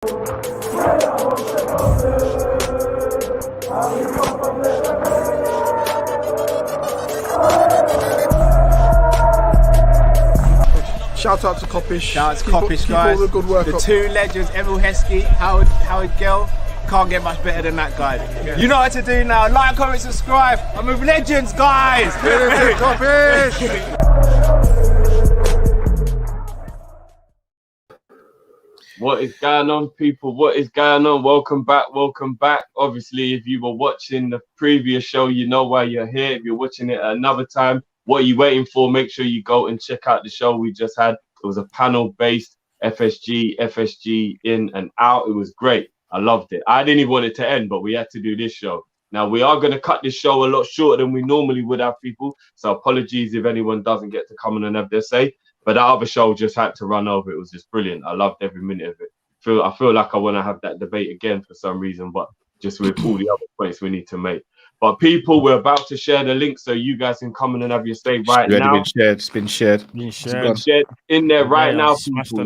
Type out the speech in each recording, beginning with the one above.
Shout out to Kopish. Shout out to Kopish, guys. Keep all the good work the up. two legends, Emil Heskey, Howard Gill. Can't get much better than that guy. Yeah. You know what to do now. Like, comment, subscribe. I'm with legends, guys. Kopish. What is going on, people? What is going on? Welcome back. Welcome back. Obviously, if you were watching the previous show, you know why you're here. If you're watching it another time, what are you waiting for? Make sure you go and check out the show we just had. It was a panel-based FSG in and out. It was great. I loved it. I didn't even want it to end, but we had to do this show. Now, we are going to cut this show a lot shorter than we normally would have, people. So apologies if anyone doesn't get to come on and have their say. But that other show just had to run over. It was just brilliant. I loved every minute of it. I feel like I want to have that debate again for some reason, but just with all the other points we need to make. But people, we're about to share the link so you guys can come in and have your say right now. It's been shared. It's been shared in there right now, people.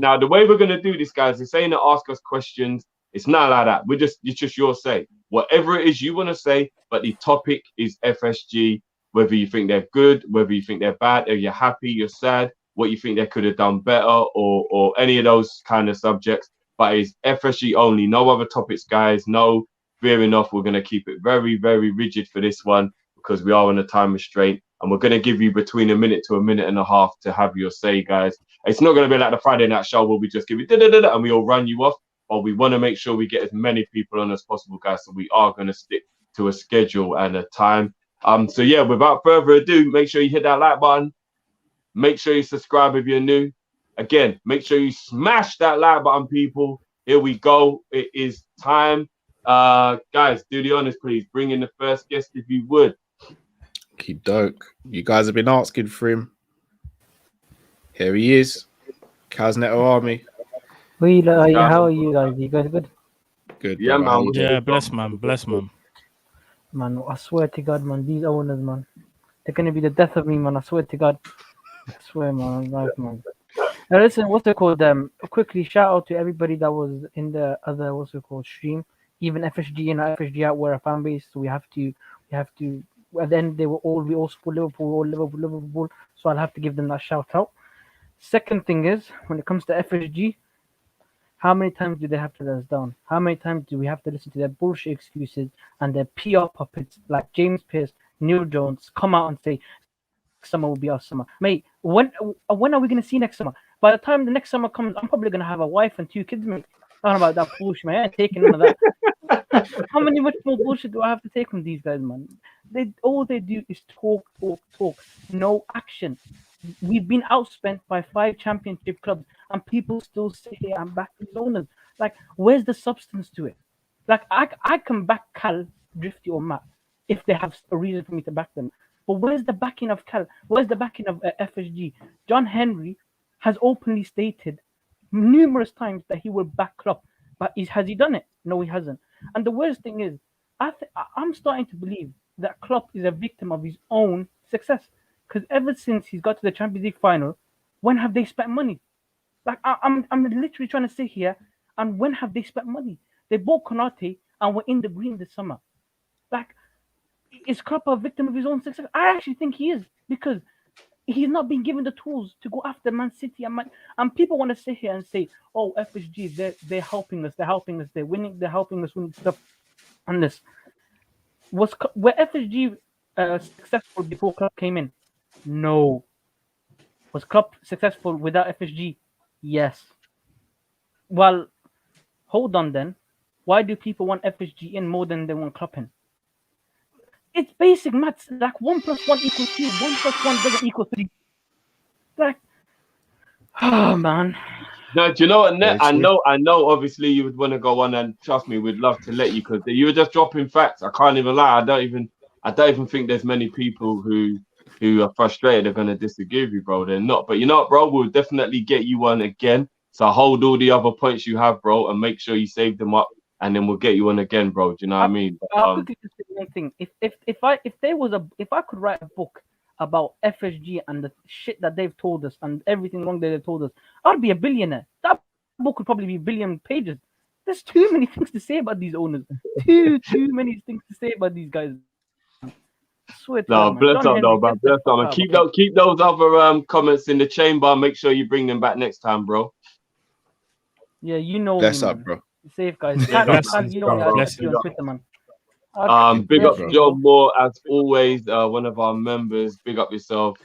Now, the way we're going to do this, guys, is saying to ask us questions. It's not like that. It's just your say. Whatever it is you want to say, but the topic is FSG, whether you think they're good, whether you think they're bad, or you're happy, you're sad, what you think they could have done better, or any of those kind of subjects. But it's FSG only, no other topics, guys. No veering off. We're going to keep it very, very rigid for this one because we are on a time restraint. And we're going to give you between a minute to a minute and a half to have your say, guys. It's not going to be like the Friday night show where we just give you da-da-da-da and we all run you off. But we want to make sure we get as many people on as possible, guys. So we are going to stick to a schedule and a time. So yeah, without further ado, make sure you hit that like button. Make sure you subscribe if you're new. Again, make sure you smash that like button, people. Here we go. It is time. Guys, do the honors, please. Bring in the first guest if you would. Okey-doke. You guys have been asking for him. Here he is. Kazneto Army. How are you guys? You guys good? Good. Yeah, man. Yeah, bless man. Man, I swear to God, man, these owners, man, they're gonna be the death of me, man. I swear to God. I swear, man. Life, man. Now listen, what's it called? Quickly shout out to everybody that was in the other stream. Even FSG in and FSG out, we're a fan base, so we have to. And then we all support Liverpool. So I'll have to give them that shout out. Second thing is, when it comes to FSG, how many times do they have to let us down? How many times do we have to listen to their bullshit excuses and their PR puppets like James Pearce, Neil Jones come out and say summer will be our summer? Mate, when are we going to see next summer? By the time the next summer comes, I'm probably going to have a wife and 2 kids, mate. Talking about that bullshit, man. I ain't taking none of that. How much more bullshit do I have to take from these guys, man? All they do is talk. No action. We've been outspent by 5 championship clubs, and people still say, "Hey, I'm back these owners." Like, where's the substance to it? Like, I can back Cal, Drifty, or Matt if they have a reason for me to back them. But where's the backing of Cal? Where's the backing of FSG? John Henry has openly stated numerous times that he will back Klopp, but has he done it? No, he hasn't. And the worst thing is, I'm starting to believe that Klopp is a victim of his own success. Because ever since he's got to the Champions League final, when have they spent money? Like, I'm literally trying to sit here, and when have they spent money? They bought Konate and were in the green this summer. Like, is Klopp a victim of his own success? I actually think he is, because he's not been given the tools to go after Man City and people want to sit here and say, "Oh, FSG, they're helping us, they're winning, they're helping us win stuff." And this were FSG successful before Klopp came in? No. Was Klopp successful without FSG? Yes. Well, hold on then. Why do people want FSG in more than they want Klopp in? It's basic maths. Like 1 + 1 = 2. 1 + 1 doesn't equal 3. Like, oh man. Now, do you know what? I know. Obviously, you would want to go on, and trust me, we'd love to let you, because you were just dropping facts. I can't even lie. I don't even think there's many people who are frustrated are going to disagree with you, bro. They're not. But you know what, bro? We'll definitely get you on again. So hold all the other points you have, bro, and make sure you save them up, and then we'll get you on again, bro. Do you know what I mean? I'll quickly just say one thing. If I could write a book about FSG and the shit that they've told us and everything wrong that they've told us, I'd be a billionaire. That'd book could probably be 1 billion pages. There's too many things to say about these owners. Too many things to say about these guys. I swear to No, God, man. bless John up, Henry, though, man. get the Bless fuck up, man. out of Keep my those, keep those other comments in the chamber. Make sure you bring them back next time, bro. Yeah, you know Bless me, up, man. bro. Safe, guys. Yeah, Cal, you know me. I'll bless catch you you. on Twitter, man. I'll Big bless up you, John bro. Moore, as always, one of our members. Big up yourself.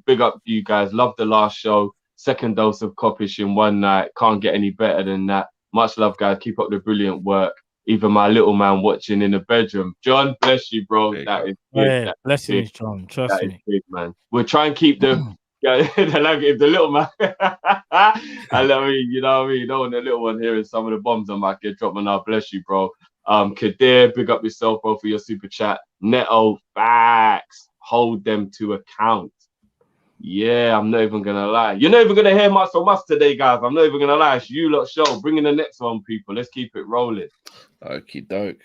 Big up you guys. Love the last show. Second dose of Kopish in one night. Can't get any better than that. Much love, guys. Keep up the brilliant work. Even my little man watching in the bedroom. John, bless you, bro. That is good. Yeah, That is blessings, big. John. Trust That is me. big, man. We'll try and keep the the little man. I love you. You know what I mean? You don't want the little one hearing some of the bombs I might get dropped. Now, bless you, bro. Kadir, big up yourself, bro, for your super chat. Neto, facts. Hold them to account. Yeah, I'm not even gonna lie. You're not even gonna hear much from us today, guys. I'm not even gonna lie. It's you lot show. Bring in the next one, people. Let's keep it rolling. Okie doke.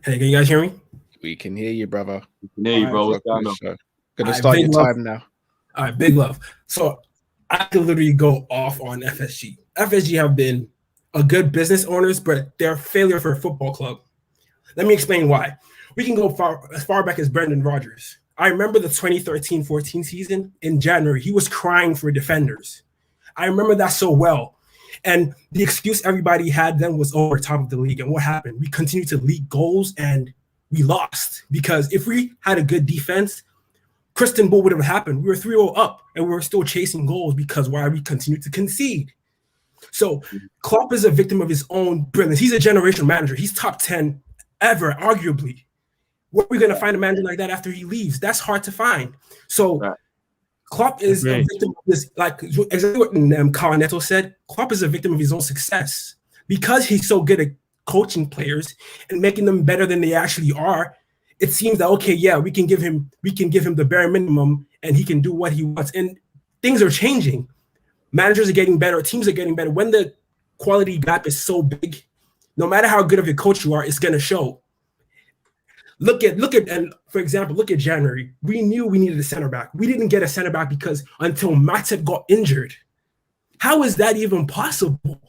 Hey, can you guys hear me? We can hear you, brother. We can hear you, bro. What's going on? Gonna start your time now. All right, big love. So I could literally go off on FSG. FSG have been a good business owners, but they're a failure for a football club. Let me explain why. We can go as far back as Brendan Rodgers. I remember the 2013-14 season in January. He was crying for defenders. I remember that so well. And the excuse everybody had then was, oh, we're top of the league. And what happened? We continued to leak goals and we lost. Because if we had a good defense, Kristen Bull would have happened. We were 3-0 up and we were still chasing goals because why we continued to concede. So Klopp is a victim of his own brilliance. He's a generational manager. He's top 10 ever, arguably. Where are we going to find a manager like that after he leaves? That's hard to find. So Klopp is a victim of this, like exactly what Carl Neto said. Klopp is a victim of his own success because he's so good at coaching players and making them better than they actually are. It seems that okay, yeah, we can give him the bare minimum and he can do what he wants. And things are changing. Managers are getting better. Teams are getting better. When the quality gap is so big, no matter how good of a coach you are, it's going to show. Look at, and for example, look at January. We knew we needed a center back. We didn't get a center back because until Matip got injured. How is that even possible?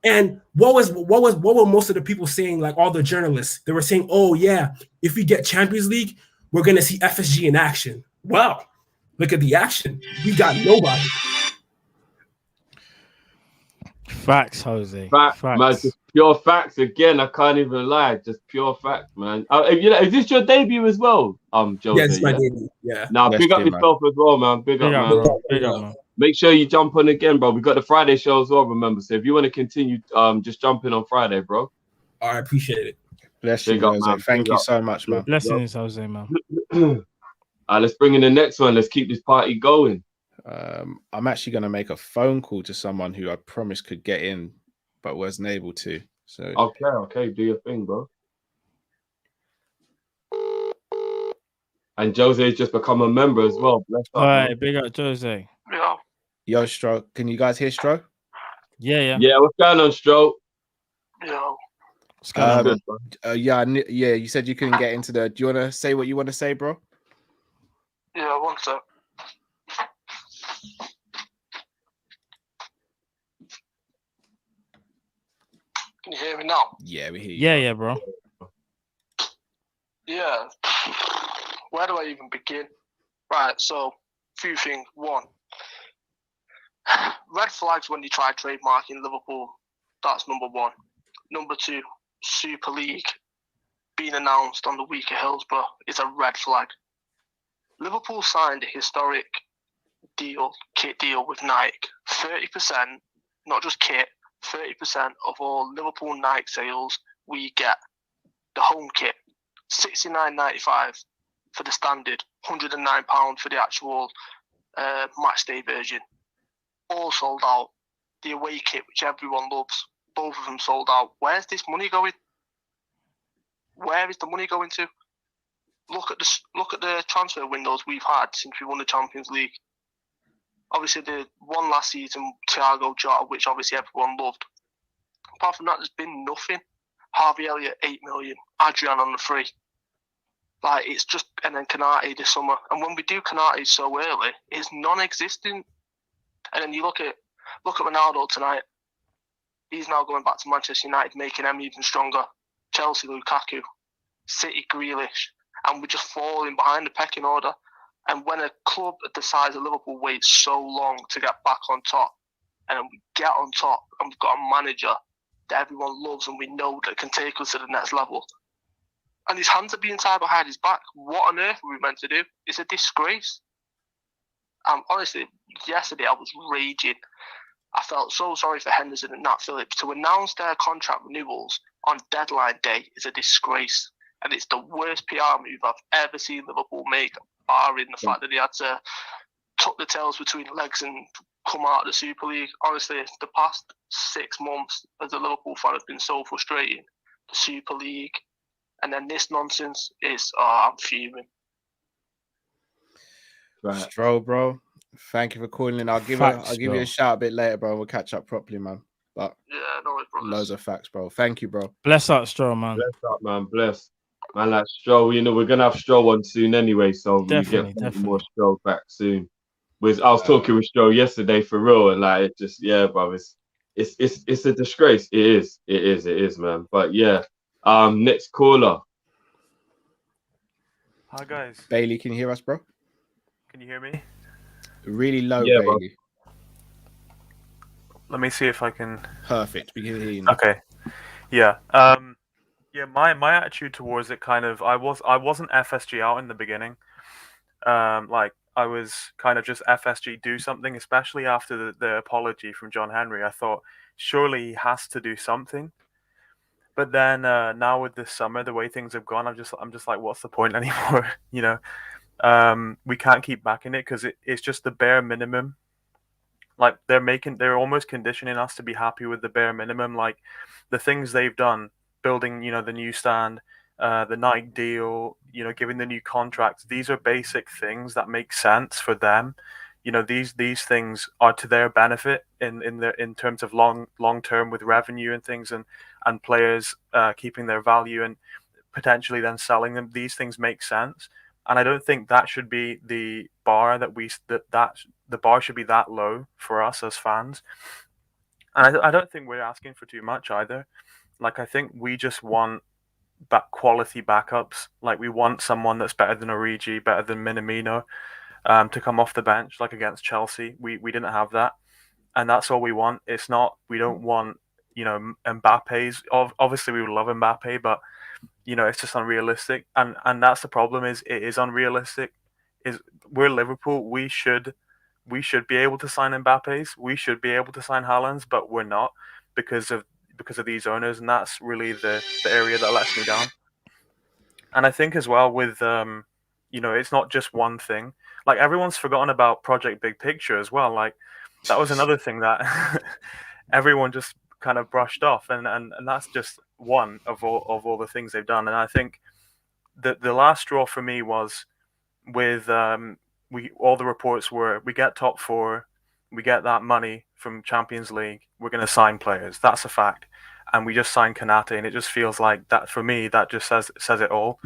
And what were most of the people saying? Like all the journalists, they were saying, "Oh yeah, if we get Champions League, we're gonna see FSG in action." Well, look at the action. We got nobody. Facts, Jose. Facts, man. Just pure facts again. I can't even lie. Just pure facts, man. Is this your debut as well? Jose. Yes, my debut. Yeah. Now, big up yourself as well, man. Big up, man. Big up, man. Make sure you jump on again, bro. We got the Friday show as well, remember. So if you want to continue, just jump in on Friday, bro. I appreciate it. Bless you, Jose. Thank you so much, man. Blessings, Jose, man. Let's bring in the next one. Let's keep this party going. I'm actually going to make a phone call to someone who I promised could get in, but wasn't able to. So okay, do your thing, bro. And Jose has just become a member as well. All right, big up, Jose. Yo, Stro, can you guys hear Stro? Yeah. Yeah, what's going on, Stro? Yo. What's going on? Yeah, you said you couldn't get into the... Do you want to say what you want to say, bro? Yeah, one sec. Can you hear me now? Yeah, we hear you. Yeah, bro. Yeah. Where do I even begin? Right, so, few things. One, red flags when you try trademarking Liverpool. That's number one. Number two, Super League being announced on the week of Hillsborough is a red flag. Liverpool signed a historic kit deal with Nike. 30%, not just kit, 30% of all Liverpool Nike sales we get. The home kit, $69.95 for the standard, £109 for the actual match day version. All sold out. The away kit, which everyone loves, both of them sold out. Where's this money going? Where is the money going to? Look at the transfer windows we've had since we won the Champions League. Obviously, the one last season, Thiago Jota, which obviously everyone loved. Apart from that, there's been nothing. Harvey Elliott, 8 million. Adrian on the free. Like, it's just, and then Kanate this summer. And when we do Kanate so early, it's non-existent. And then you look at Ronaldo tonight. He's now going back to Manchester United, making them even stronger. Chelsea, Lukaku, City, Grealish, and we're just falling behind the pecking order. And when a club the size of Liverpool waits so long to get back on top, and then we get on top, and we've got a manager that everyone loves and we know that can take us to the next level, and his hands are being tied behind his back, what on earth are we meant to do? It's a disgrace. Honestly, yesterday I was raging. I felt so sorry for Henderson and Nat Phillips. To announce their contract renewals on deadline day is a disgrace. And it's the worst PR move I've ever seen Liverpool make, barring the fact that they had to tuck the tails between the legs and come out of the Super League. Honestly, the past 6 months as a Liverpool fan has been so frustrating. The Super League, and then this nonsense is, I'm fuming. Right. Stroll, bro. Thank you for calling in. I'll give you a shout a bit later, bro. We'll catch up properly, man. But yeah, no worries, brothers. Loads of facts, bro. Thank you, bro. Bless up, Stroll, man. Bless up, man. Bless. Man, like Stroll, you know, we're gonna have Stroll on soon anyway, so definitely, we get more Stroll back soon. I was talking with Stroll yesterday for real, and like it just, yeah, bro, it's a disgrace. It is, man. But yeah, next caller. Hi guys. Bailey, can you hear us, bro? Can you hear me? Really low, yeah, Bailey. Let me see if I can. Perfect. We can hear you now. Okay. Yeah. Yeah. My attitude towards it kind of I wasn't FSG out in the beginning. Like I was kind of just FSG do something, especially after the apology from John Henry. I thought surely he has to do something. But then now with this summer, the way things have gone, I'm just like, what's the point anymore? You know, we can't keep backing it because it's just the bare minimum. Like they're almost conditioning us to be happy with the bare minimum. Like the things they've done, building, you know, the newsstand, the Nike deal, you know, giving the new contracts. These are basic things that make sense for them. You know, these things are to their benefit in terms of long term with revenue and things and players keeping their value and potentially then selling them. These things make sense, and I don't think that should be the bar that the bar should be that low for us as fans. And I don't think we're asking for too much either. Like I think we just want quality backups. Like we want someone that's better than Origi, better than Minamino. To come off the bench, like against Chelsea, we didn't have that, and that's all we want. It's not, we don't want, you know, Mbappe's. Obviously, we would love Mbappe, but you know, it's just unrealistic, and that's the problem. Is it is unrealistic? We're Liverpool. We should be able to sign Mbappe's. We should be able to sign Haaland's, but we're not because of these owners, and that's really the area that lets me down. And I think as well with you know, it's not just one thing. Like everyone's forgotten about Project Big Picture as well. Like that was another thing that everyone just kind of brushed off, and that's just one of all the things they've done. And I think the last straw for me was with all the reports were we get top 4, we get that money from Champions League, we're going to sign players. That's a fact, and we just signed Kanate, and it just feels like that for me. That just says it all.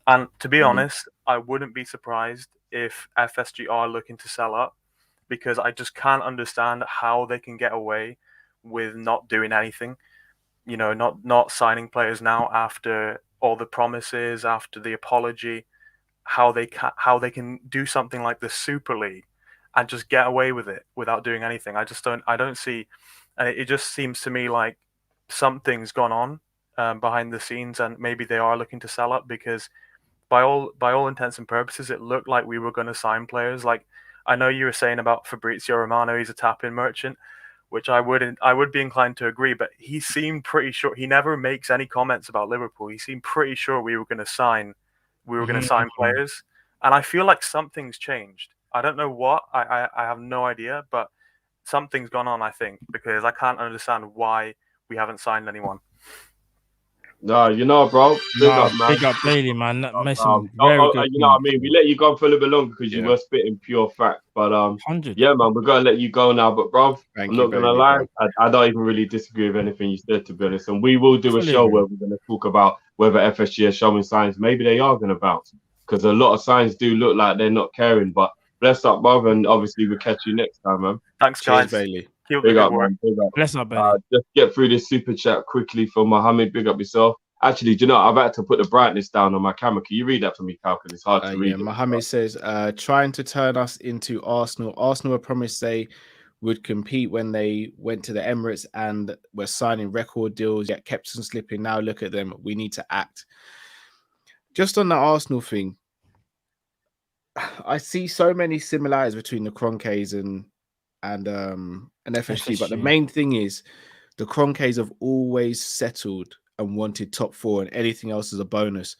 And to be honest, I wouldn't be surprised if FSG are looking to sell up, because I just can't understand how they can get away with not doing anything. You know, not signing players now after all the promises, after the apology. How they can do something like the Super League and just get away with it without doing anything. I don't see, and it just seems to me like something's gone on behind the scenes, and maybe they are looking to sell up, because by all intents and purposes, it looked like we were going to sign players. Like I know you were saying about Fabrizio Romano, he's a tap-in merchant, which I would be inclined to agree, but he seemed pretty sure. He never makes any comments about Liverpool. He seemed pretty sure we were going to sign players, and I feel like something's changed. I don't know what. I have no idea, but something's gone on, I think, because I can't understand why we haven't signed anyone. No, you know, bro. Big up, man. Big up Bailey, man. That makes you know what I mean? We let you go for a little bit longer because you were spitting pure fact. But yeah, man, we're gonna let you go now. But bro, I'm not gonna lie, I don't even really disagree with anything you said, to be honest. And we will do a show where we're gonna talk about whether FSG are showing signs. Maybe they are gonna bounce, because a lot of signs do look like they're not caring. But Bless up, brother, and obviously we'll catch you next time, man. Thanks, Cheers, guys. Bailey. Keep up Big the up, good work. man. Big up. Bless up, Bailey. Just get through this super chat quickly for Mohammed. Big up yourself. Actually, do you know, I've had to put the brightness down on my camera. Can you read that for me, Cal? Because it's hard to read. Mohammed says, trying to turn us into Arsenal. Arsenal were promised they would compete when they went to the Emirates and were signing record deals, yet kept on slipping. Now look at them. We need to act. Just on the Arsenal thing, I see so many similarities between the Cronkays and FSG, but the main thing is the Cronkays have always settled and wanted top 4, and anything else is a bonus.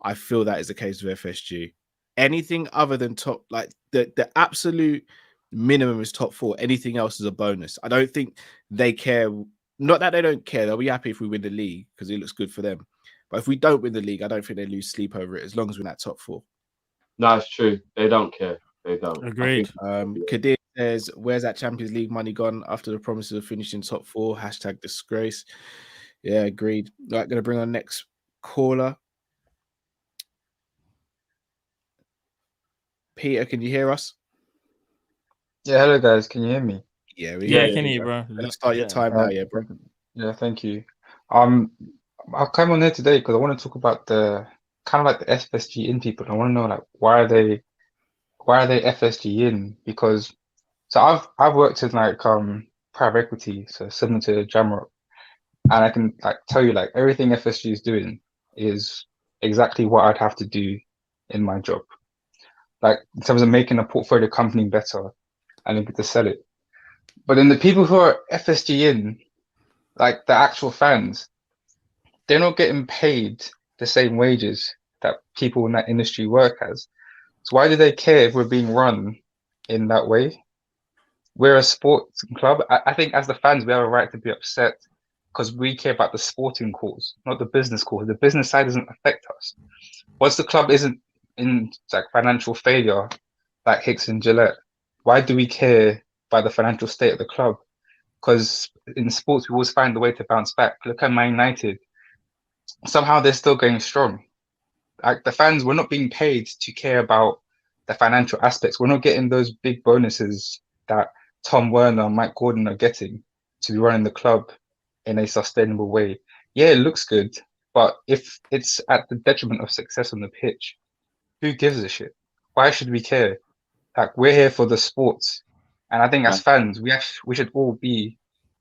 I feel that is the case with FSG. Anything other than top, like the absolute minimum is top 4. Anything else is a bonus. I don't think they care. Not that they don't care. They'll be happy if we win the league because it looks good for them. But if we don't win the league, I don't think they lose sleep over it as long as we're in that top 4. No, it's true. They don't care. They don't. Agreed. Kadir says, where's that Champions League money gone after the promises of finishing top 4? # disgrace. Yeah, agreed. Right, going to bring on next caller. Peter, can you hear us? Yeah, hello guys. Can you hear me? Yeah, can hear you, bro. Let's start your time now, yeah, bro. Yeah, thank you. I came on here today because I want to talk about the kind of like the FSG in people. I want to know like why are they FSG in? Because I've worked in like private equity, so similar to Jamrock, and I can like tell you like everything FSG is doing is exactly what I'd have to do in my job. Like in terms of making a portfolio company better and able to sell it. But then the people who are FSG in, like the actual fans, they're not getting paid the same wages that people in that industry work as. So why do they care if we're being run in that way? We're a sports club. I think as the fans, we have a right to be upset because we care about the sporting cause, not the business cause. The business side doesn't affect us. Once the club isn't in like financial failure, like Hicks and Gillette, why do we care about the financial state of the club? Because in sports, we always find a way to bounce back. Look at Man United. Somehow they're still going strong. Like the fans, we're not being paid to care about the financial aspects. We're not getting those big bonuses that Tom Werner and Mike Gordon are getting to be running the club in a sustainable way. Yeah, it looks good, but if it's at the detriment of success on the pitch, who gives a shit? Why should we care? Like we're here for the sports, and I think as fans, we should all be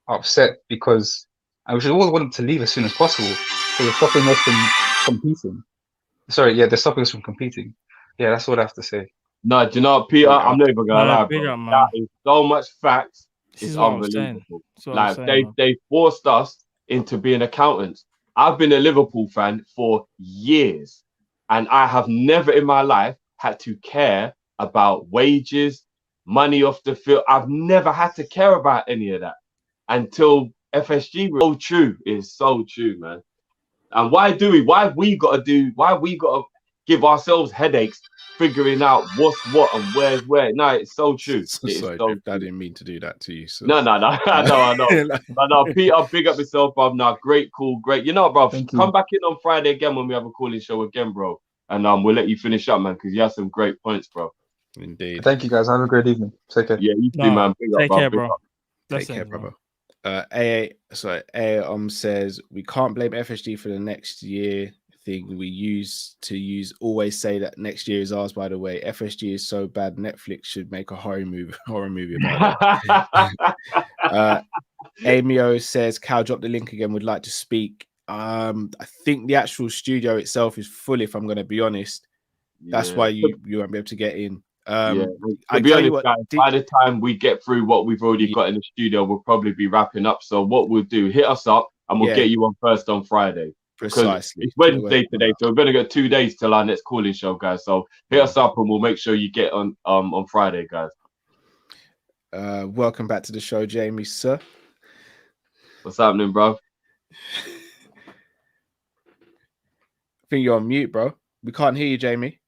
upset because, and we should all want them to leave as soon as possible because they're stopping us from competing. Sorry, yeah, they're stopping us from competing. Yeah, that's what I have to say. No, do you know what, Peter? I'm not even gonna lie, big bro. up, man. That is so much facts. This It's is what I was unbelievable. saying. Like they forced us into being accountants. I've been a Liverpool fan for years, and I have never in my life had to care about wages, money off the field. I've never had to care about any of that until FSG. So true. It's so true, man. And why have we got to give ourselves headaches figuring out what's what and where's where? No, it's so true. Sorry, Dave, I didn't mean to do that to you. So. No. I know. Peter, big up yourself, bro. No, great, cool, great. You know, bro, come back in on Friday again when we have a calling show again, bro. And we'll let you finish up, man, because you have some great points, bro. Indeed. Thank you, guys. Have a great evening. Take care. Yeah, you too, man. Take care, bro. Take care, brother. AA says we can't blame FSG for the next year thing. We always say that next year is ours. By the way, FSG is so bad. Netflix should make a horror movie about it. Amio says Cal dropped the link again. Would like to speak. I think the actual studio itself is full. If I'm going to be honest, that's why you won't be able to get in. To be honest, guys, by the time we get through what we've already got in the studio, we'll probably be wrapping up. So what we'll do, hit us up and we'll get you on first on Friday. Precisely. It's Wednesday today, so we're going to get 2 days till our next calling show, guys. So hit us up and we'll make sure you get on Friday, guys. Welcome back to the show, Jamie, sir. What's happening, bro? I think you're on mute, bro. We can't hear you, Jamie.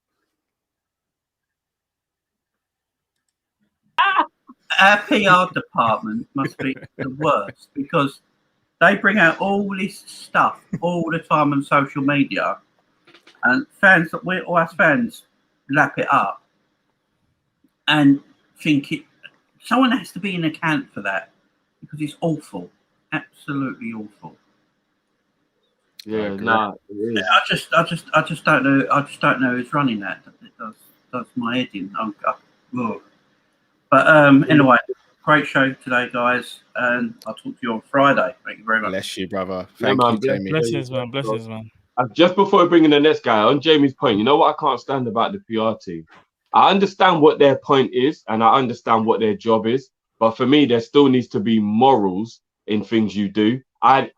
Our PR department must be the worst because they bring out all this stuff all the time on social media, and fans, us fans, lap it up. and think it. Someone has to be an account for that because it's awful, absolutely awful. Yeah, nah, it is. I just don't know. I just don't know who's running that. That's my head in. But anyway, great show today, guys, and I'll talk to you on Friday. Thank you very much. Bless you, brother. Yeah, Thank man, you, Jamie. Blessings, man. Blessings, man. Just before we bring in the next guy, on Jamie's point, you know what I can't stand about the PR team? I understand what their point is, and I understand what their job is, but for me, there still needs to be morals in things you do. I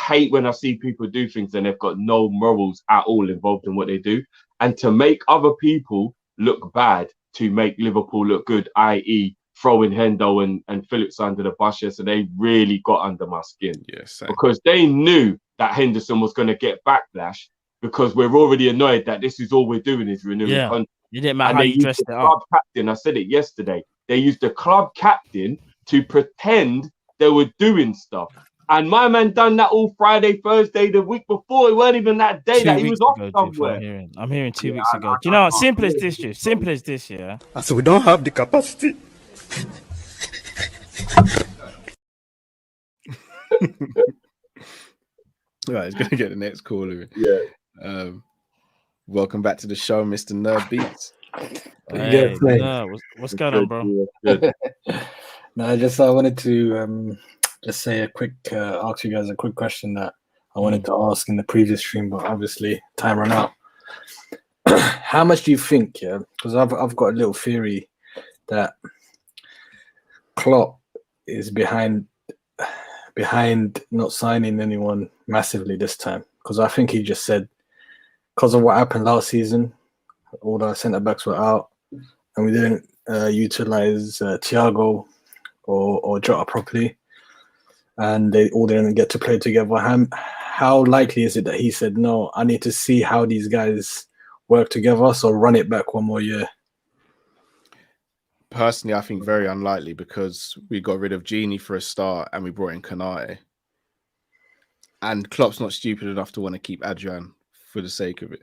hate when I see people do things and they've got no morals at all involved in what they do. And to make other people look bad, to make Liverpool look good, i.e. throwing Hendo and Phillips under the bus yesterday, they really got under my skin. Yes, because they knew that Henderson was going to get backlash because we're already annoyed that this is all we're doing is renewing contracts. You didn't matter how you dressed it club up. captain, I said it yesterday, they used the club captain to pretend they were doing stuff. And my man done that all Friday, Thursday, the week before. It weren't even that day that he was off somewhere. I'm hearing 2 weeks ago. Do you know what? Simple as this, yeah. Simple as this, yeah. So we don't have the capacity. Right, he's gonna get the next caller. Yeah. Welcome back to the show, Mr. Nerd Beats. Hey, what's going on, bro? No, I wanted to just say ask you guys a quick question that I wanted to ask in the previous stream, but obviously time ran out. How much do you think? Yeah, because I've got a little theory that Klopp is behind not signing anyone massively this time, because I think he just said because of what happened last season, all the centre backs were out, and we didn't utilize Thiago or Jota properly, and they all didn't get to play together. How likely is it that he said, no, I need to see how these guys work together, so run it back one more year? Personally, I think very unlikely, because we got rid of Genie for a start and we brought in Kanate. And Klopp's not stupid enough to want to keep Adrian for the sake of it.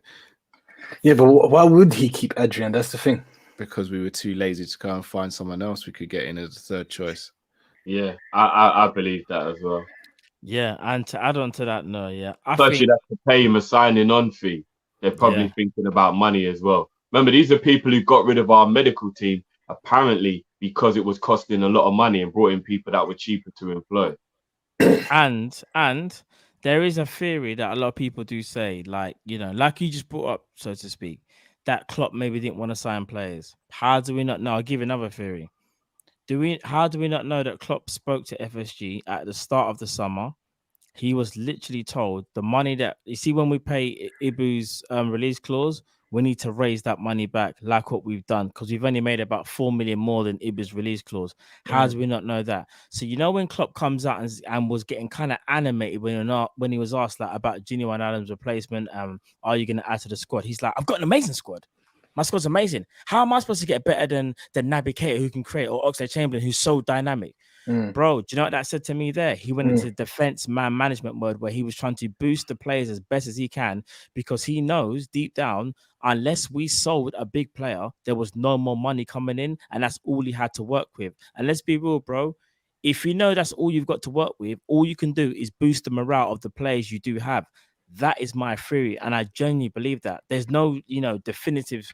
Yeah, but why would he keep Adrian? That's the thing. Because we were too lazy to go and find someone else we could get in as a third choice. Yeah, I believe that as well. Yeah, and to add on to that, no, yeah. Plus, you'd have to pay him a signing on fee. They're probably thinking about money as well. Remember, these are people who got rid of our medical team, apparently because it was costing a lot of money, and brought in people that were cheaper to employ. And there is a theory that a lot of people do say, like, you know, like you just brought up, so to speak, that Klopp maybe didn't want to sign players. How do we not know? I'll give you another theory. How do we not know that Klopp spoke to FSG at the start of the summer? He was literally told the money that you see when we pay Ibu's release clause, we need to raise that money back, like what we've done, because we've only made about 4 million more than Ibu's release clause. How do we not know that? So you know when Klopp comes out and was getting kind of animated when he was asked like about Gini Wijnaldum's replacement, are you going to add to the squad? He's like, I've got an amazing squad. My squad's amazing. How am I supposed to get better than Naby Keita, who can create, or Oxlade-Chamberlain, who's so dynamic? Bro, do you know what that said to me there? He went into defense man management mode where he was trying to boost the players as best as he can, because he knows deep down, unless we sold a big player, there was no more money coming in, and that's all he had to work with. And let's be real, bro. If you know that's all you've got to work with, all you can do is boost the morale of the players you do have. That is my theory, and I genuinely believe that. There's no, definitive.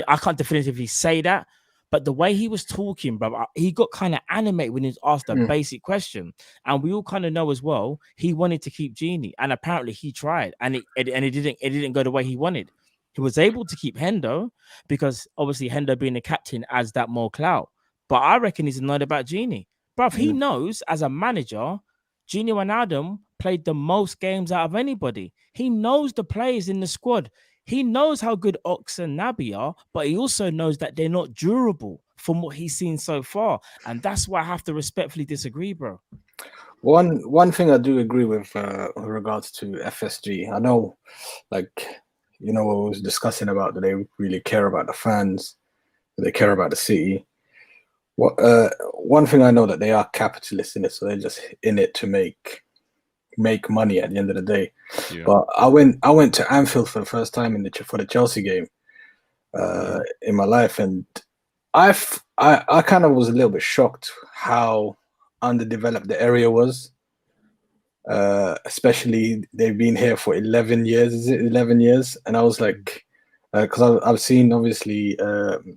I can't definitively say that, but the way he was talking, bro, he got kind of animated when he was asked a basic question, and we all kind of know as well he wanted to keep Genie, and apparently he tried, and it didn't go the way he wanted. He was able to keep Hendo because obviously Hendo being the captain adds that more clout, but I reckon he's annoyed about Genie, bro. He knows as a manager, Gini Wijnaldum played the most games out of anybody. He knows the players in the squad. He knows how good Ox and Naby are, but he also knows that they're not durable from what he's seen so far. And that's why I have to respectfully disagree, bro. One thing I do agree with regards to FSG. I know, what we was discussing about, that they really care about the fans, that they care about the city. One thing I know, that they are capitalists in it, so they're just in it to make money at the end of the day. Yeah. But I went to Anfield for the first time for the Chelsea game in my life, and I kind of was a little bit shocked how underdeveloped the area was. Especially they've been here for 11 years. Is it 11 years? And I was like, because I've seen obviously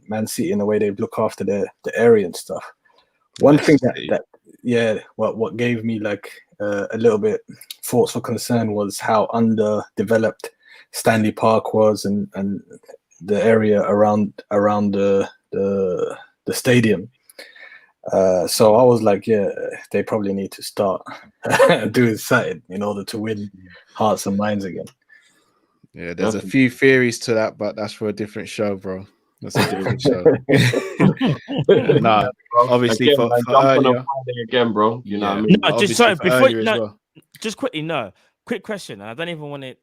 Man City in the way they look after the area and stuff. One thing what gave me like a little bit thoughts for concern was how underdeveloped Stanley Park was and the area around the stadium. So I was like, yeah, they probably need to start doing something in order to win hearts and minds again. Yeah, there's a few theories to that, but that's for a different show, bro. That's a different show. Nah, obviously again, for man, jump earlier on a Friday again, bro. You know what I mean? No, just sorry, before earlier as well. just quickly, quick question, and I don't even want to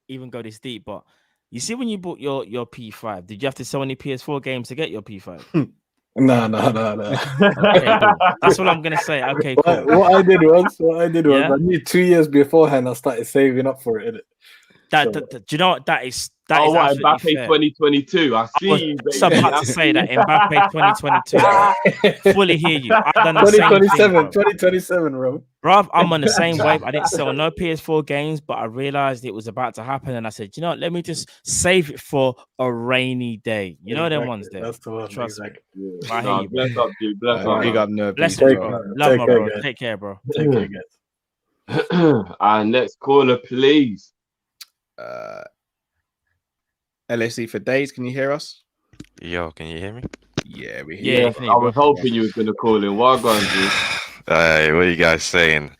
even go this deep, but you see, when you bought your P5, did you have to sell any PS4 games to get your P5? No. Okay, cool. That's all I'm gonna say. Okay, cool. What I did was I knew 2 years beforehand I started saving up for it. Do you know what that is? That Oh, is what, absolutely Mbappe fair. 2022. I see you, baby. So about to say that Mbappe 2022. Fully hear you. I've done the same thing, 2027, bro. Bruv, I'm on the same wave. I didn't sell no PS4 games, but I realized it was about to happen, and I said, you know what, let me just save it for a rainy day. You know them ones there. That's the one. Trust me. Yeah. I hear you, bro. Bless up, dude. Bless up. Big up, no Bless peace, you, bro. bro. Love my bro. Take care, bro. Take care, guys. And next caller, please. LSE for days. Can you hear us? Yo, can you hear me? Yeah, we hear. Yeah, I was hoping you was gonna call in. Well gone, dude. Hey, what are you guys saying?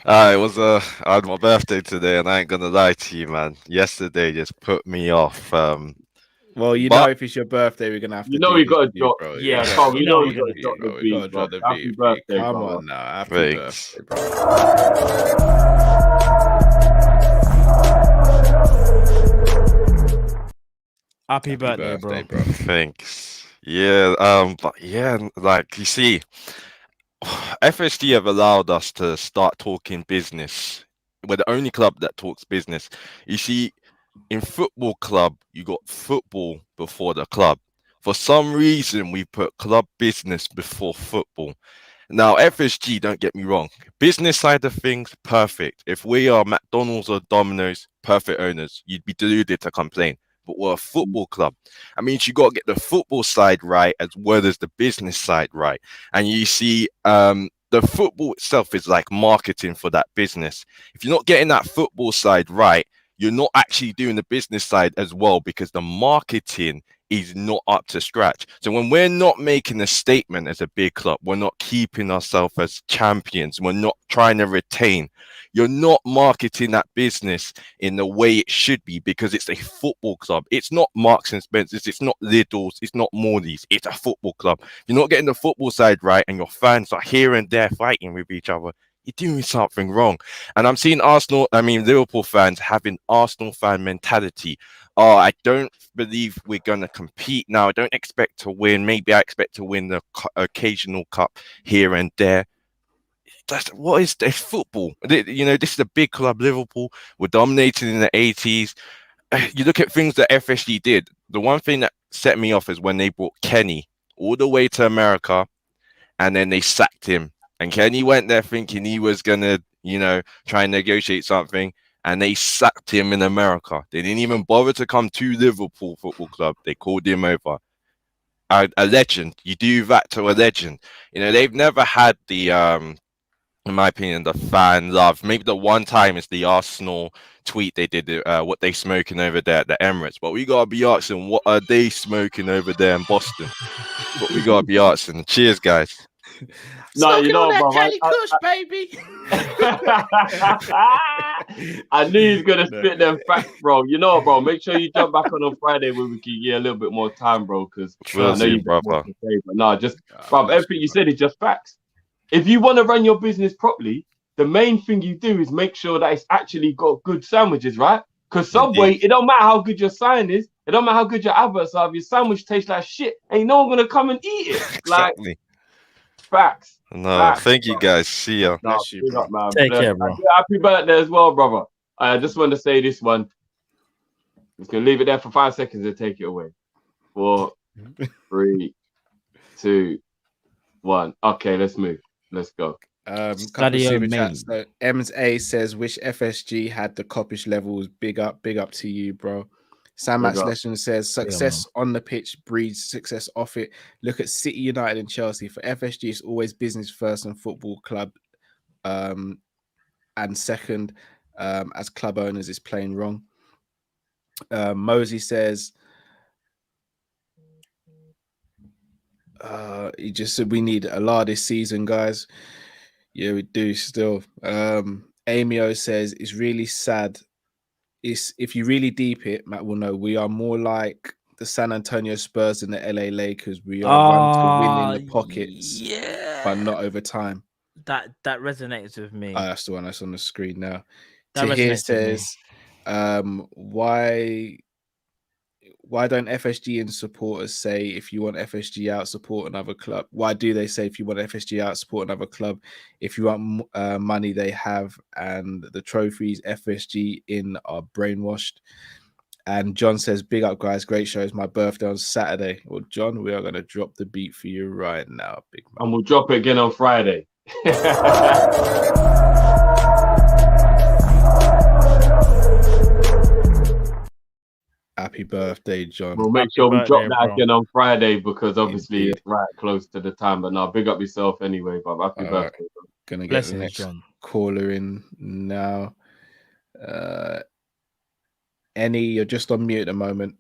I had my birthday today, and I ain't gonna lie to you, man. Yesterday just put me off. Well, you know, if it's your birthday, we're gonna have to. You know, we got to drop. bro. Yeah, Yeah, Tom, you you know know, we're we got gonna to drop the we gotta beat, drop bro. the Happy beat. birthday, Come bro. on now, happy Thanks. birthday, bro. Happy birthday, bro. Thanks. Yeah, but yeah, like you see, FSG have allowed us to start talking business. We're the only club that talks business. You see, in football club, you got football before the club. For some reason, we put club business before football. Now, FSG, don't get me wrong, business side of things, perfect. If we are McDonald's or Domino's, perfect owners, you'd be deluded to complain. But we're a football club. I mean, you got to get the football side right as well as the business side right. And you see, the football itself is like marketing for that business. If you're not getting that football side right, you're not actually doing the business side as well, because the marketing is not up to scratch. So when we're not making a statement as a big club, we're not keeping ourselves as champions, we're not trying to retain, you're not marketing that business in the way it should be, because it's a football club. It's not Marks and Spencers, it's not Lidl's, it's not Morley's, it's a football club. You're not getting the football side right, and your fans are here and there fighting with each other. You're doing something wrong. And I'm seeing Liverpool fans having Arsenal fan mentality. Oh, I don't believe we're going to compete now. I don't expect to win. Maybe I expect to win the occasional cup here and there. What is this? Football. You know, this is a big club, Liverpool. We're dominating in the 80s. You look at things that FSG did. The one thing that set me off is when they brought Kenny all the way to America, and then they sacked him. And Kenny went there thinking he was going to, you know, try and negotiate something. And they sacked him in America. They didn't even bother to come to Liverpool Football Club. They called him over. A legend. You do that to a legend. You know, they've never had the, in my opinion, the fan love. Maybe the one time is the Arsenal tweet they did, what they smoking over there at the Emirates. But we got to be asking, what are they smoking over there in Boston? But we got to be asking. Cheers, guys. No, you know, bro. Kush, baby. I knew he was gonna spit them facts, bro. You know, bro. Make sure you jump back on Friday when we can get a little bit more time, bro. Because I know you got more to say, but no, just, bro. Everything you said is just facts. If you want to run your business properly, the main thing you do is make sure that it's actually got good sandwiches, right? Because Subway, it don't matter how good your sign is, it don't matter how good your adverts are. If your sandwich tastes like shit, ain't no one gonna come and eat it. Exactly. Like, facts. No, facts, thank you, bro. guys. See ya. No, big up, man. Take care, bro. Happy birthday as well, brother. I just want to say this one. Just gonna leave it there for 5 seconds and take it away. 4, 3, 2, 1. Okay, let's move. Let's go. Couple of super chats. So M's A says, "Wish FSG had the Kopish levels. Big up to you, bro." Sam Max Lesson says, "Success on the pitch breeds success off it. Look at City, United, and Chelsea. For FSG, it's always business first and football club, and second, as club owners, is playing wrong." Mosey says, he just said we need a lot this season, guys. Yeah, we do still. Amio says it's really sad. It's if you really deep it, Matt will know we are more like the San Antonio Spurs and the LA Lakers. We are one to win in the pockets, but not over time. That resonates with me. Oh, that's the one that's on the screen now. That Tahir resonates with me. says, why don't FSG and supporters say if you want FSG out, support another club? Why do they say if you want FSG out, support another club? If you want money, they have, and the trophies FSG in are brainwashed. And John says, big up, guys. Great show. It's my birthday on Saturday. Well, John, we are going to drop the beat for you right now, big man. And we'll drop it again on Friday. Happy birthday, John. We'll make sure we drop that again on Friday because obviously it's right close to the time. But now, big up yourself anyway, but happy birthday. Gonna get the next caller in now. Any, you're just on mute at the moment.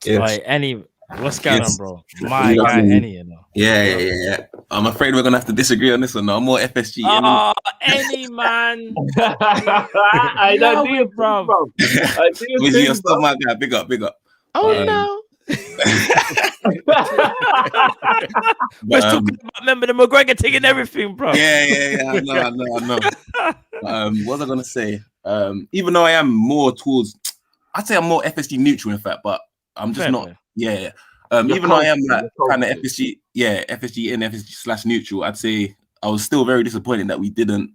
Yes. Right, Any, what's going on, bro? My guy, Any, you know. Yeah. I'm afraid we're gonna have to disagree on this one. No more FSG. Oh, Any man. I don't do it, bro. You're still my guy. Big up. Oh no. We're talking about remember the McGregor taking everything, bro. Yeah. I know. What was I gonna say? Even though I am more towards, I'd say I'm more FSG neutral, in fact, but I'm just not. Yeah. Even though I am like kind of FSG, FSG in, FSG / neutral, I'd say I was still very disappointed that we didn't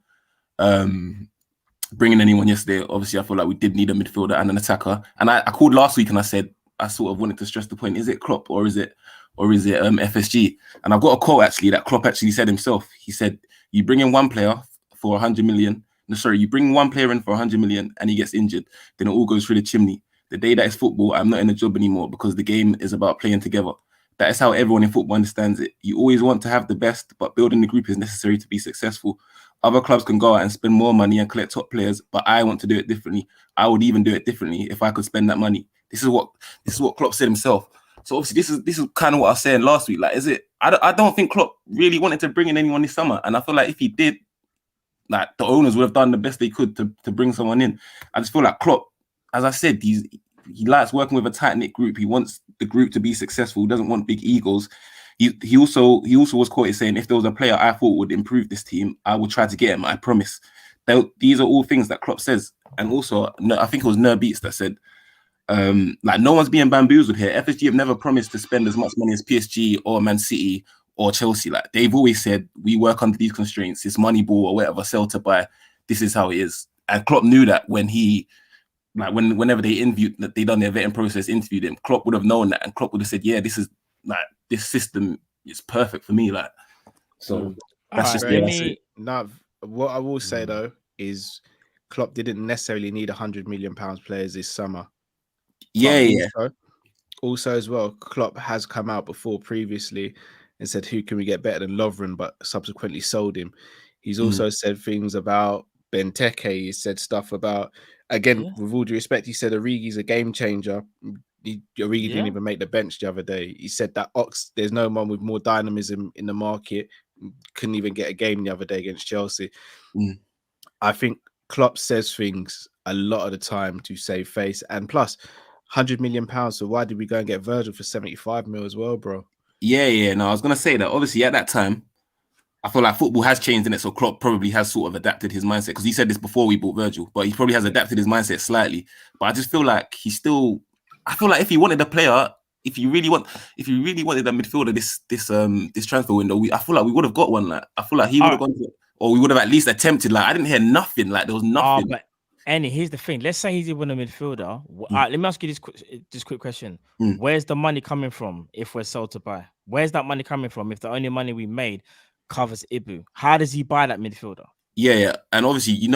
bring in anyone yesterday. Obviously, I feel like we did need a midfielder and an attacker. And I called last week and I said I sort of wanted to stress the point: is it Klopp or is it FSG? And I've got a quote actually that Klopp actually said himself. He said, "You bring in one player for 100 million. No, sorry, you bring one player in for 100 million and he gets injured, then it all goes through the chimney. The day that is football, I'm not in the job anymore because the game is about playing together. That is how everyone in football understands it. You always want to have the best, but building the group is necessary to be successful. Other clubs can go out and spend more money and collect top players, but I want to do it differently. I would even do it differently if I could spend that money." This is what Klopp said himself. So obviously this is kind of what I was saying last week. Like, is it? I don't think Klopp really wanted to bring in anyone this summer, and I feel like if he did, like the owners would have done the best they could to bring someone in. I just feel like Klopp, as I said, he likes working with a tight-knit group. He wants the group to be successful. He doesn't want big egos. He also was quoted saying, if there was a player I thought would improve this team, I would try to get him. I promise. These are all things that Klopp says. And also, I think it was Ner Beats that said, like no one's being bamboozled here. FSG have never promised to spend as much money as PSG or Man City or Chelsea. Like they've always said, we work under these constraints. It's money ball or whatever, sell to buy. This is how it is. And Klopp knew that when whenever they interviewed, that they done their vetting process, interviewed him, Klopp would have known that, and Klopp would have said, "Yeah, this system is perfect for me." Like, so that's just me. Now, what I will say though is, Klopp didn't necessarily need £100 million players this summer. Also, as well, Klopp has come out before previously and said, "Who can we get better than Lovren?" but subsequently sold him. He's also said things about Benteke. He said stuff about, again, with all due respect, he said Origi's a game changer. Origi didn't even make the bench the other day. He said that there's no one with more dynamism in the market. Couldn't even get a game the other day against Chelsea. I think Klopp says things a lot of the time to save face, and plus £100 million. So why did we go and get Virgil for 75 mil as well, bro? Yeah. No, I was gonna say that. Obviously, at that time, I feel like football has changed in it, so Klopp probably has sort of adapted his mindset, because he said this before we bought Virgil, but he probably has adapted his mindset slightly. But I just feel like I feel like if he wanted a player, if you really wanted a midfielder this transfer window, I feel like we would have got one. Like I feel like he would have gone to, or we would have at least attempted. Like I didn't hear nothing. Like there was nothing. But here's the thing. Let's say he's even a midfielder. Let me ask you this quick question. Where's the money coming from if we're sold to buy? Where's that money coming from if the only money we made covers Ibu? How does he buy that midfielder? Yeah, and obviously, you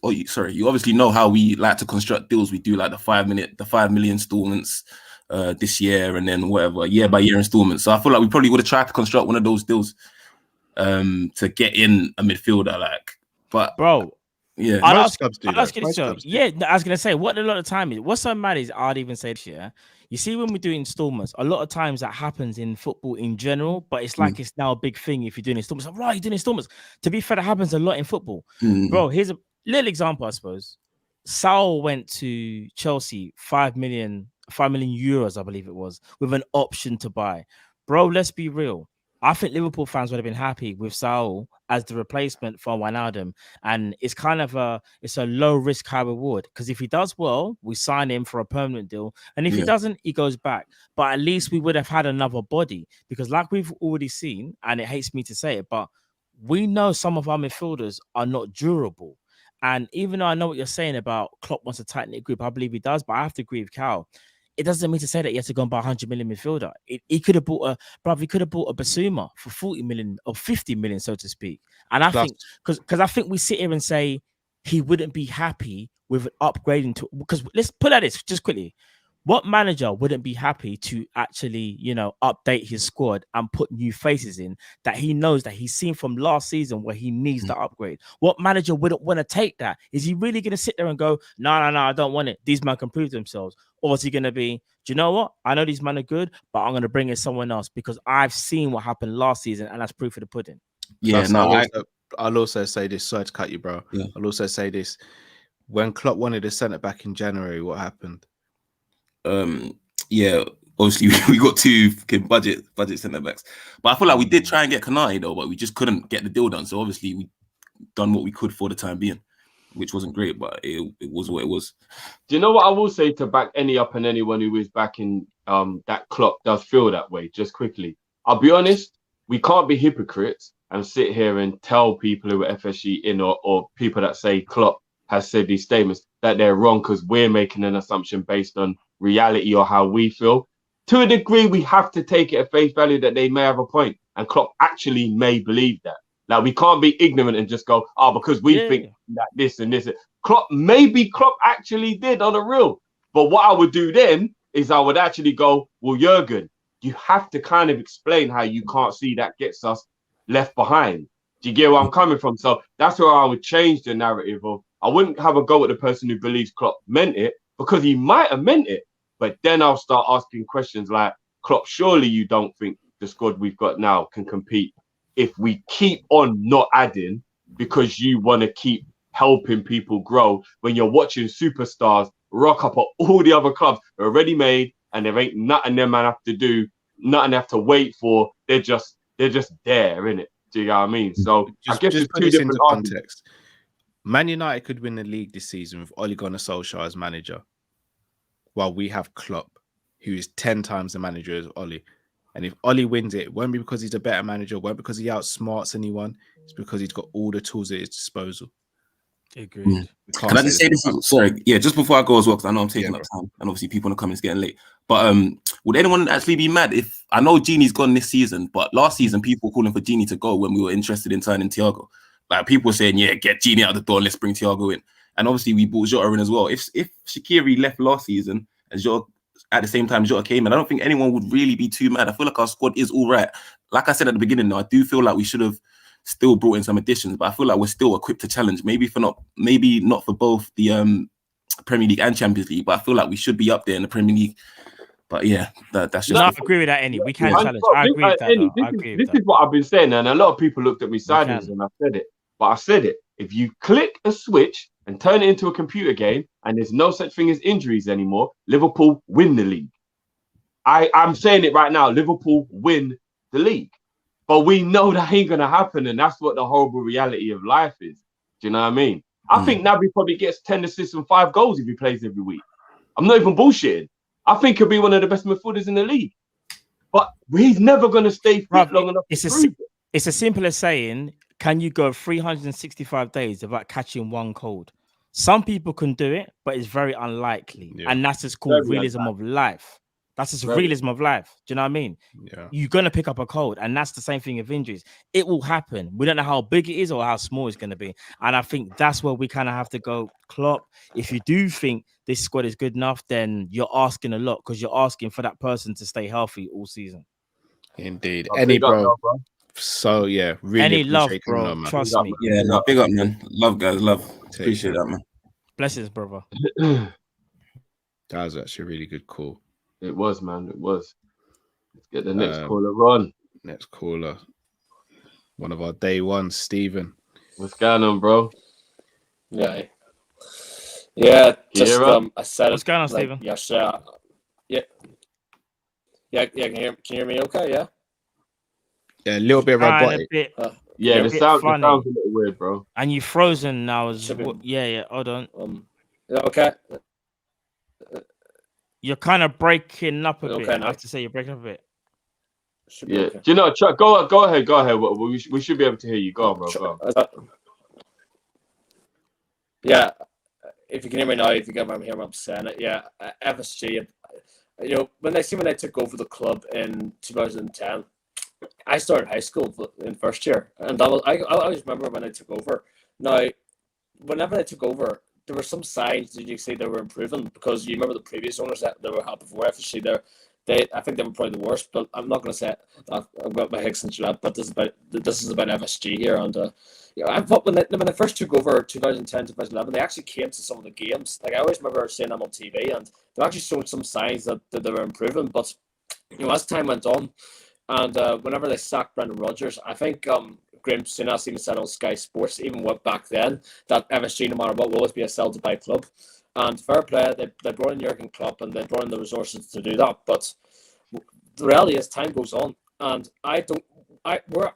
obviously know how we like to construct deals. We do like the 5 million installments this year, and then whatever year by year installments. So I feel like we probably would have tried to construct one of those deals to get in a midfielder, but bro, yeah, I was gonna say what a lot of time is. What's so mad is I'd even say this year. You see, when we do installments, a lot of times that happens in football in general, but it's like it's now a big thing if you're doing installments. Like, right, you're doing installments. To be fair, that happens a lot in football. Bro, here's a little example, I suppose. Saul went to Chelsea, 5 million euros, I believe it was, with an option to buy. Bro, let's be real. I think Liverpool fans would have been happy with Saul as the replacement for Wijnaldum, and it's kind of a low risk, high reward, because if he does well, we sign him for a permanent deal, and if he doesn't, he goes back. But at least we would have had another body, because like we've already seen, and it hates me to say it, but we know some of our midfielders are not durable. And even though I know what you're saying about Klopp wants a tight-knit group, I believe he does, but I have to agree with Cal. It doesn't mean to say that he has to go and buy 100 million midfielder. He could have bought a Basuma for 40 million or 50 million, so to speak. And I think because I think we sit here and say he wouldn't be happy with upgrading to, because let's put at this just quickly. What manager wouldn't be happy to actually, update his squad and put new faces in that he knows that he's seen from last season where he needs the upgrade? What manager wouldn't want to take that? Is he really going to sit there and go, no, I don't want it. These men can prove themselves. Or is he going to be, do you know what? I know these men are good, but I'm going to bring in someone else because I've seen what happened last season and that's proof of the pudding. Yeah, I'll also say this. Sorry to cut you, bro. Yeah. I'll also say this. When Klopp wanted a centre back in January, what happened? Yeah, obviously we got two budget centre backs, but I feel like we did try and get Kanai though, but we just couldn't get the deal done. So obviously we done what we could for the time being, which wasn't great, but it was what it was. Do you know what I will say to back any up and anyone who is backing that Klopp does feel that way? Just quickly, I'll be honest, we can't be hypocrites and sit here and tell people who are FSG in or people that say Klopp has said these statements that they're wrong because we're making an assumption based on reality or how we feel. To a degree, we have to take it at face value that they may have a point, and Klopp actually may believe that. Like, we can't be ignorant and just go, because we think that this and this. Klopp actually did on a real. But what I would do then is I would actually go, well, Jurgen, you have to kind of explain how you can't see that gets us left behind. Do you get where I'm coming from? So that's where I would change the narrative of, I wouldn't have a go at the person who believes Klopp meant it, because he might have meant it. But then I'll start asking questions like, Klopp, surely you don't think the squad we've got now can compete if we keep on not adding because you want to keep helping people grow when you're watching superstars rock up at all the other clubs that are already made and there ain't nothing them man have to do, nothing they have to wait for. They're just there, innit? Do you know what I mean? So I guess it's two different context. Man United could win the league this season with Ole Gunnar Solskjaer as manager, while we have Klopp, who is 10 times the manager as Ole. And if Ole wins it won't be because he's a better manager, it won't be because he outsmarts anyone. It's because he's got all the tools at his disposal. Agreed. Can I just say this? Sorry, just before I go as well, because I know I'm taking up time, and obviously people in the comments getting late. But would anyone actually be mad if, I know Gini's gone this season, but last season people were calling for Gini to go when we were interested in signing Thiago. Like, people were saying, get Gini out the door and let's bring Thiago in. And obviously we brought Jota in as well. If Shaqiri left last season and Jota at the same time Jota came in, I don't think anyone would really be too mad. I feel like our squad is all right. Like I said at the beginning, though, I do feel like we should have still brought in some additions, but I feel like we're still equipped to challenge. Maybe not for both the Premier League and Champions League, but I feel like we should be up there in the Premier League. But yeah, that's just. I agree with that. We can challenge. I agree with that. This is what I've been saying, and a lot of people looked at me sideways when I said it. But I said it. If you click a switch and turn it into a computer game, and there's no such thing as injuries anymore, Liverpool win the league. I'm saying it right now. Liverpool win the league. But we know that ain't going to happen, and that's what the horrible reality of life is. Do you know what I mean? I think Naby probably gets 10 assists and 5 goals if he plays every week. I'm not even bullshitting. I think he'll be one of the best midfielders in the league. But he's never going to stay fit long enough. It's as simple as saying, can you go 365 days without catching one cold? Some people can do it, but it's very unlikely. Yeah. And that's just called realism of life. That's just Right. realism of life. Do you know what I mean? Yeah. You're gonna pick up a cold, and that's the same thing with injuries. It will happen. We don't know how big it is or how small it's gonna be. And I think that's where we kind of have to go, Klopp. If you do think this squad is good enough, then you're asking a lot because you're asking for that person to stay healthy all season. Indeed. Oh, Any big up, bro. bro. So yeah, really Any love, appreciate coming bro. on, man. Trust Big up, me. Yeah, no, big up, man. Love, guys. Love. Take Appreciate care. that, man. Blessings, brother. That was actually a really good call. It was, man. It was. Let's get the next Um, caller on. Next caller. One of our day ones, Stephen. What's going on, bro? Yeah. Yeah, just Kira? I said What's it going on, like Stephen? yesterday. Yeah. Yeah, can you hear me okay? Yeah. Yeah, a little bit Trying a robotic. bit, Yeah, a the bit sound's funny. a little weird, bro. And you frozen now as Should be- well. Yeah. Hold on. Is that okay? You're kind of breaking up a Okay, bit. I now. have to say you're breaking up a bit. Should be Yeah. okay. Do you know, Chuck, go ahead. We should be able to hear you. Go on, bro. Go on. Yeah, if you can hear me now, if you can hear me, I'm saying it. Yeah, FSG. You know, when they took over the club in 2010, I started high school in first year, and I always remember when they took over. Now, whenever they took over, there were some signs that you see they were improving because you remember the previous owners that they were had before FSG. I think they were probably the worst, but I'm not going to say I've got my Hicks and Gillette, but this is about FSG here, and I thought when they first took over 2010, 2011, they actually came to some of the games. Like I always remember seeing them on TV, and they actually showed some signs that they were improving. But as time went on, and whenever they sacked Brendan Rodgers, I think Graham Souness even said on Sky Sports, even back then, that FSG, no matter what, will always be a sell to buy club. And fair play, they brought in Jurgen Klopp and they brought in the resources to do that. But the reality is, time goes on, and where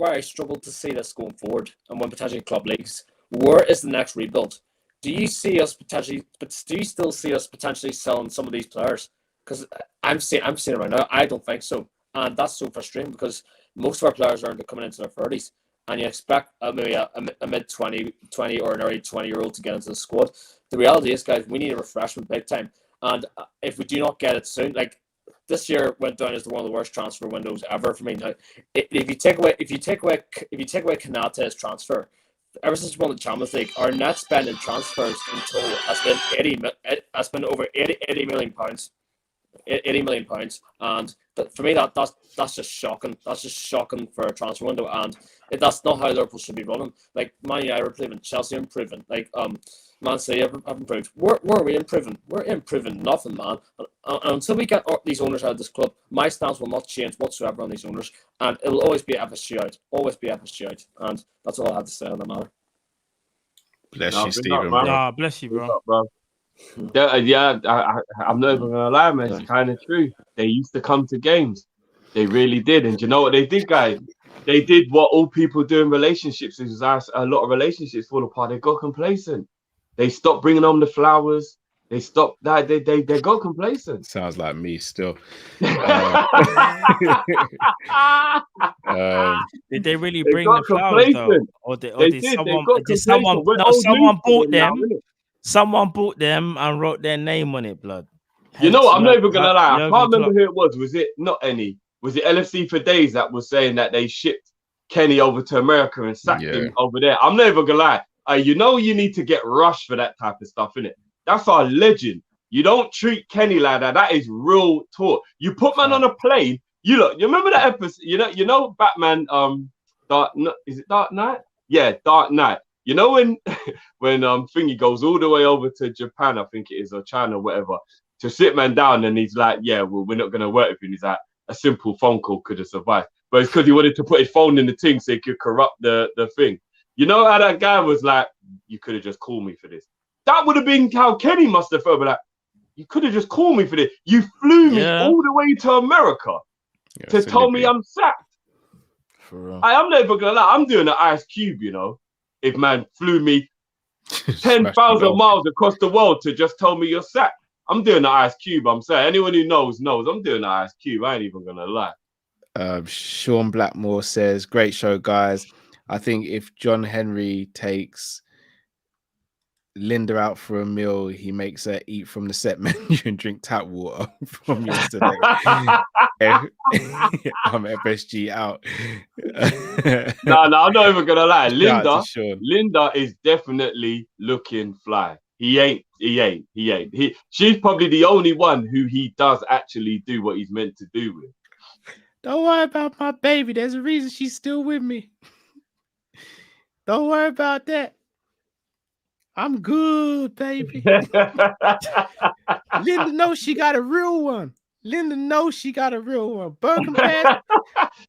I struggle to see this going forward, and when potentially club leagues, where is the next rebuild? Do you see us potentially? But do you still see us potentially selling some of these players? Because I'm seeing it right now. I don't think so, and that's so frustrating because most of our players are coming into their 30s. And you expect maybe a mid 20 or an early 20-year-old to get into the squad. The reality is, guys, we need a refreshment big time. And if we do not get it soon, like this year went down as one of the worst transfer windows ever for me. Now, if you take away Konate's transfer, ever since we won the Champions League, our net spend in transfers in total has been over 80 million pounds. 80 million pounds, and for me that's just shocking. That's just shocking for a transfer window, and that's not how Liverpool should be running. Like Man United are improving, Chelsea are improving, like Man City have improved. Where are we improving? We're improving nothing, man. And until we get these owners out of this club, my stance will not change whatsoever on these owners, and it will always be FSG out. Always be FSG out, and that's all I have to say on the matter. Bless No, you, big Stephen, up, man. bro. Nah, bless you, Big bro. up, bro. Yeah, I'm not even gonna lie, man. It's kind of true. They used to come to games. They really did. And do you know what they did, guys? They did what all people do in relationships. Is a lot of relationships fall apart. They got complacent. They stopped bringing home the flowers. They stopped that. They got complacent. Sounds like me still. Did they really They bring got the flowers though, complacent. or They did did. They someone? got Did someone? complacent. We're No, old someone news to bought them now, them. innit? Someone bought them and wrote their name on it, blood. You know what? I'm not even Jurgen gonna lie. I can't remember Klopp. who it was. Was it not any? Was it LFC for days that was saying that they shipped Kenny over to America and sacked him over there? I'm not even gonna lie. You know you need to get rushed for that type of stuff, innit? That's our legend. You don't treat Kenny like that. That is real talk. You put man on a plane. You remember that episode? You know Batman. Is it Dark Knight? Yeah, Dark Knight. You know when Thingy goes all the way over to Japan, I think it is, or China, or whatever, to sit man down, and he's like, yeah, well, we're not gonna work with you. And he's like, a simple phone call could have survived, but it's because he wanted to put his phone in the thing so he could corrupt the thing. You know how that guy was like, you could have just called me for this. That would have been how Kenny must have felt, but like, you could have just called me for this. You flew me all the way to America to tell me I'm sacked. For real. I'm never gonna lie. I'm doing an Ice Cube, you know. If man flew me 10,000 miles across the world to just tell me you're sacked, I'm doing the Ice Cube. I'm saying anyone who knows. I'm doing the Ice Cube. I ain't even gonna lie. Sean Blackmore says, "Great show, guys. I think if John Henry takes Linda out for a meal. He makes her eat from the set menu and drink tap water from yesterday. I'm FSG out. No, I'm not even gonna lie. Shout out to Sean. Linda is definitely looking fly. He ain't. She's probably the only one who he does actually do what he's meant to do with. Don't worry about my baby. There's a reason she's still with me. Don't worry about that. I'm good, baby. Linda knows she got a real one. Burger pants.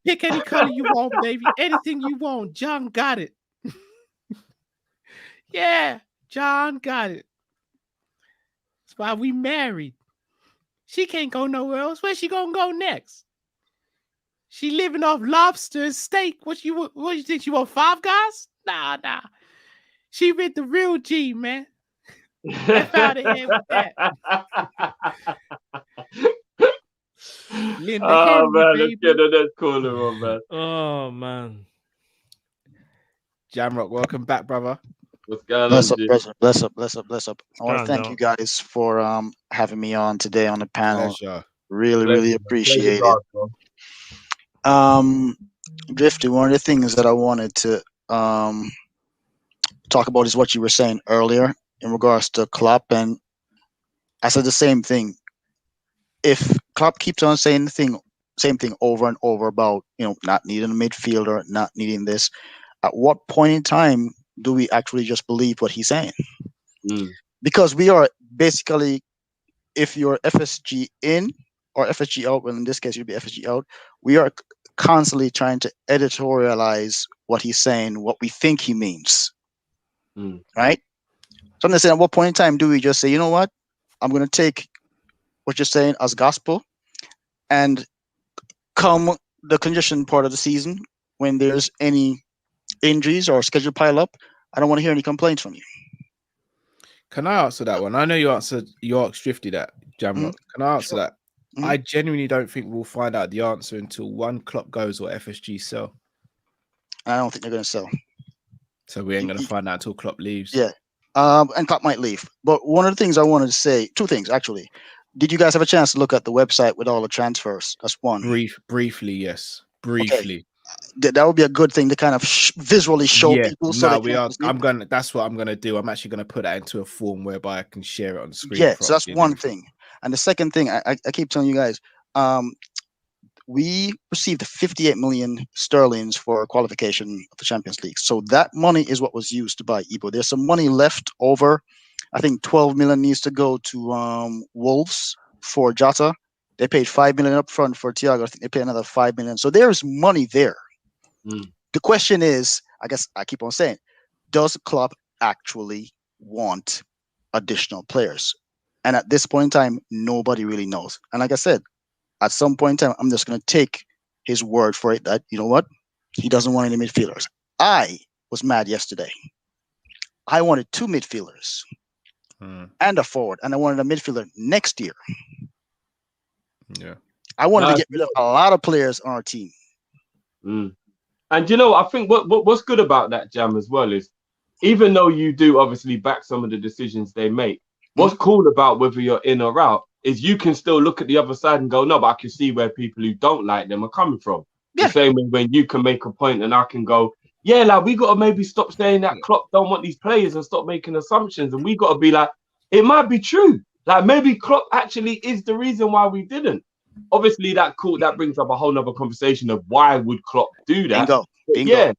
Pick any color you want, baby. Anything you want. John got it. Yeah, John got it. That's why we married. She can't go nowhere else. Where she gonna go next? She living off lobster and steak. What you think? She want Five Guys? Nah. She with the real G, man. That's out of here with that. Linda Oh man, baby. let's get to that corner on, man. Oh man. Jamrock, welcome back, brother. What's going Bless on? up, bless up. I want to thank you guys for having me on today on the panel. Pleasure. Really appreciate it. Drifty, one of the things that I wanted to talk about is what you were saying earlier in regards to Klopp, and I said the same thing. If Klopp keeps on saying the same thing over and over about, not needing a midfielder, not needing this, at what point in time do we actually just believe what he's saying? Because we are basically, if you're FSG in or FSG out, well, in this case, you'd be FSG out, we are constantly trying to editorialize what he's saying, what we think he means. Right? So I'm just saying, at what point in time do we just say, you know what? I'm going to take what you're saying as gospel, and come the congestion part of the season, when there's any injuries or schedule pile up, I don't want to hear any complaints from you. Can I answer that one? I know you asked Drifty that, Jamrock. Can I answer that? I genuinely don't think we'll find out the answer until one Klopp goes or FSG sell. I don't think they're going to sell. So we ain't going to find out until Klopp leaves. Yeah. And Klopp might leave. But one of the things I wanted to say, two things actually. Did you guys have a chance to look at the website with all the transfers? That's one. Briefly, yes. Briefly. Okay. That would be a good thing to kind of visually show people. So that's what I'm gonna do. I'm actually gonna put that into a form whereby I can share it on the screen. Yeah, so that's one thing. And the second thing, I keep telling you guys, we received 58 million sterlings for qualification of the Champions League. So that money is what was used to buy Ebo. There's some money left over. I think 12 million needs to go to Wolves for Jota. They paid 5 million up front for Thiago. I think they paid another 5 million. So there's money there. The question is, I guess I keep on saying, does Klopp actually want additional players? And at this point in time, nobody really knows. And like I said, at some point in time, I'm just going to take his word for it that, you know what? He doesn't want any midfielders. I was mad yesterday. I wanted 2 midfielders and a forward, and I wanted a midfielder next year. Yeah. I wanted to get rid of a lot of players on our team. And I think what's good about that, Jam, as well, is even though you do obviously back some of the decisions they make, what's cool about whether you're in or out is you can still look at the other side and go, no, but I can see where people who don't like them are coming from. The same way when you can make a point and I can go, yeah, like we got to maybe stop saying that Klopp don't want these players and stop making assumptions. And we got to be like, it might be true. Like maybe Klopp actually is the reason why we didn't. Obviously, that brings up a whole nother conversation of why would Klopp do that? Bingo. Yeah,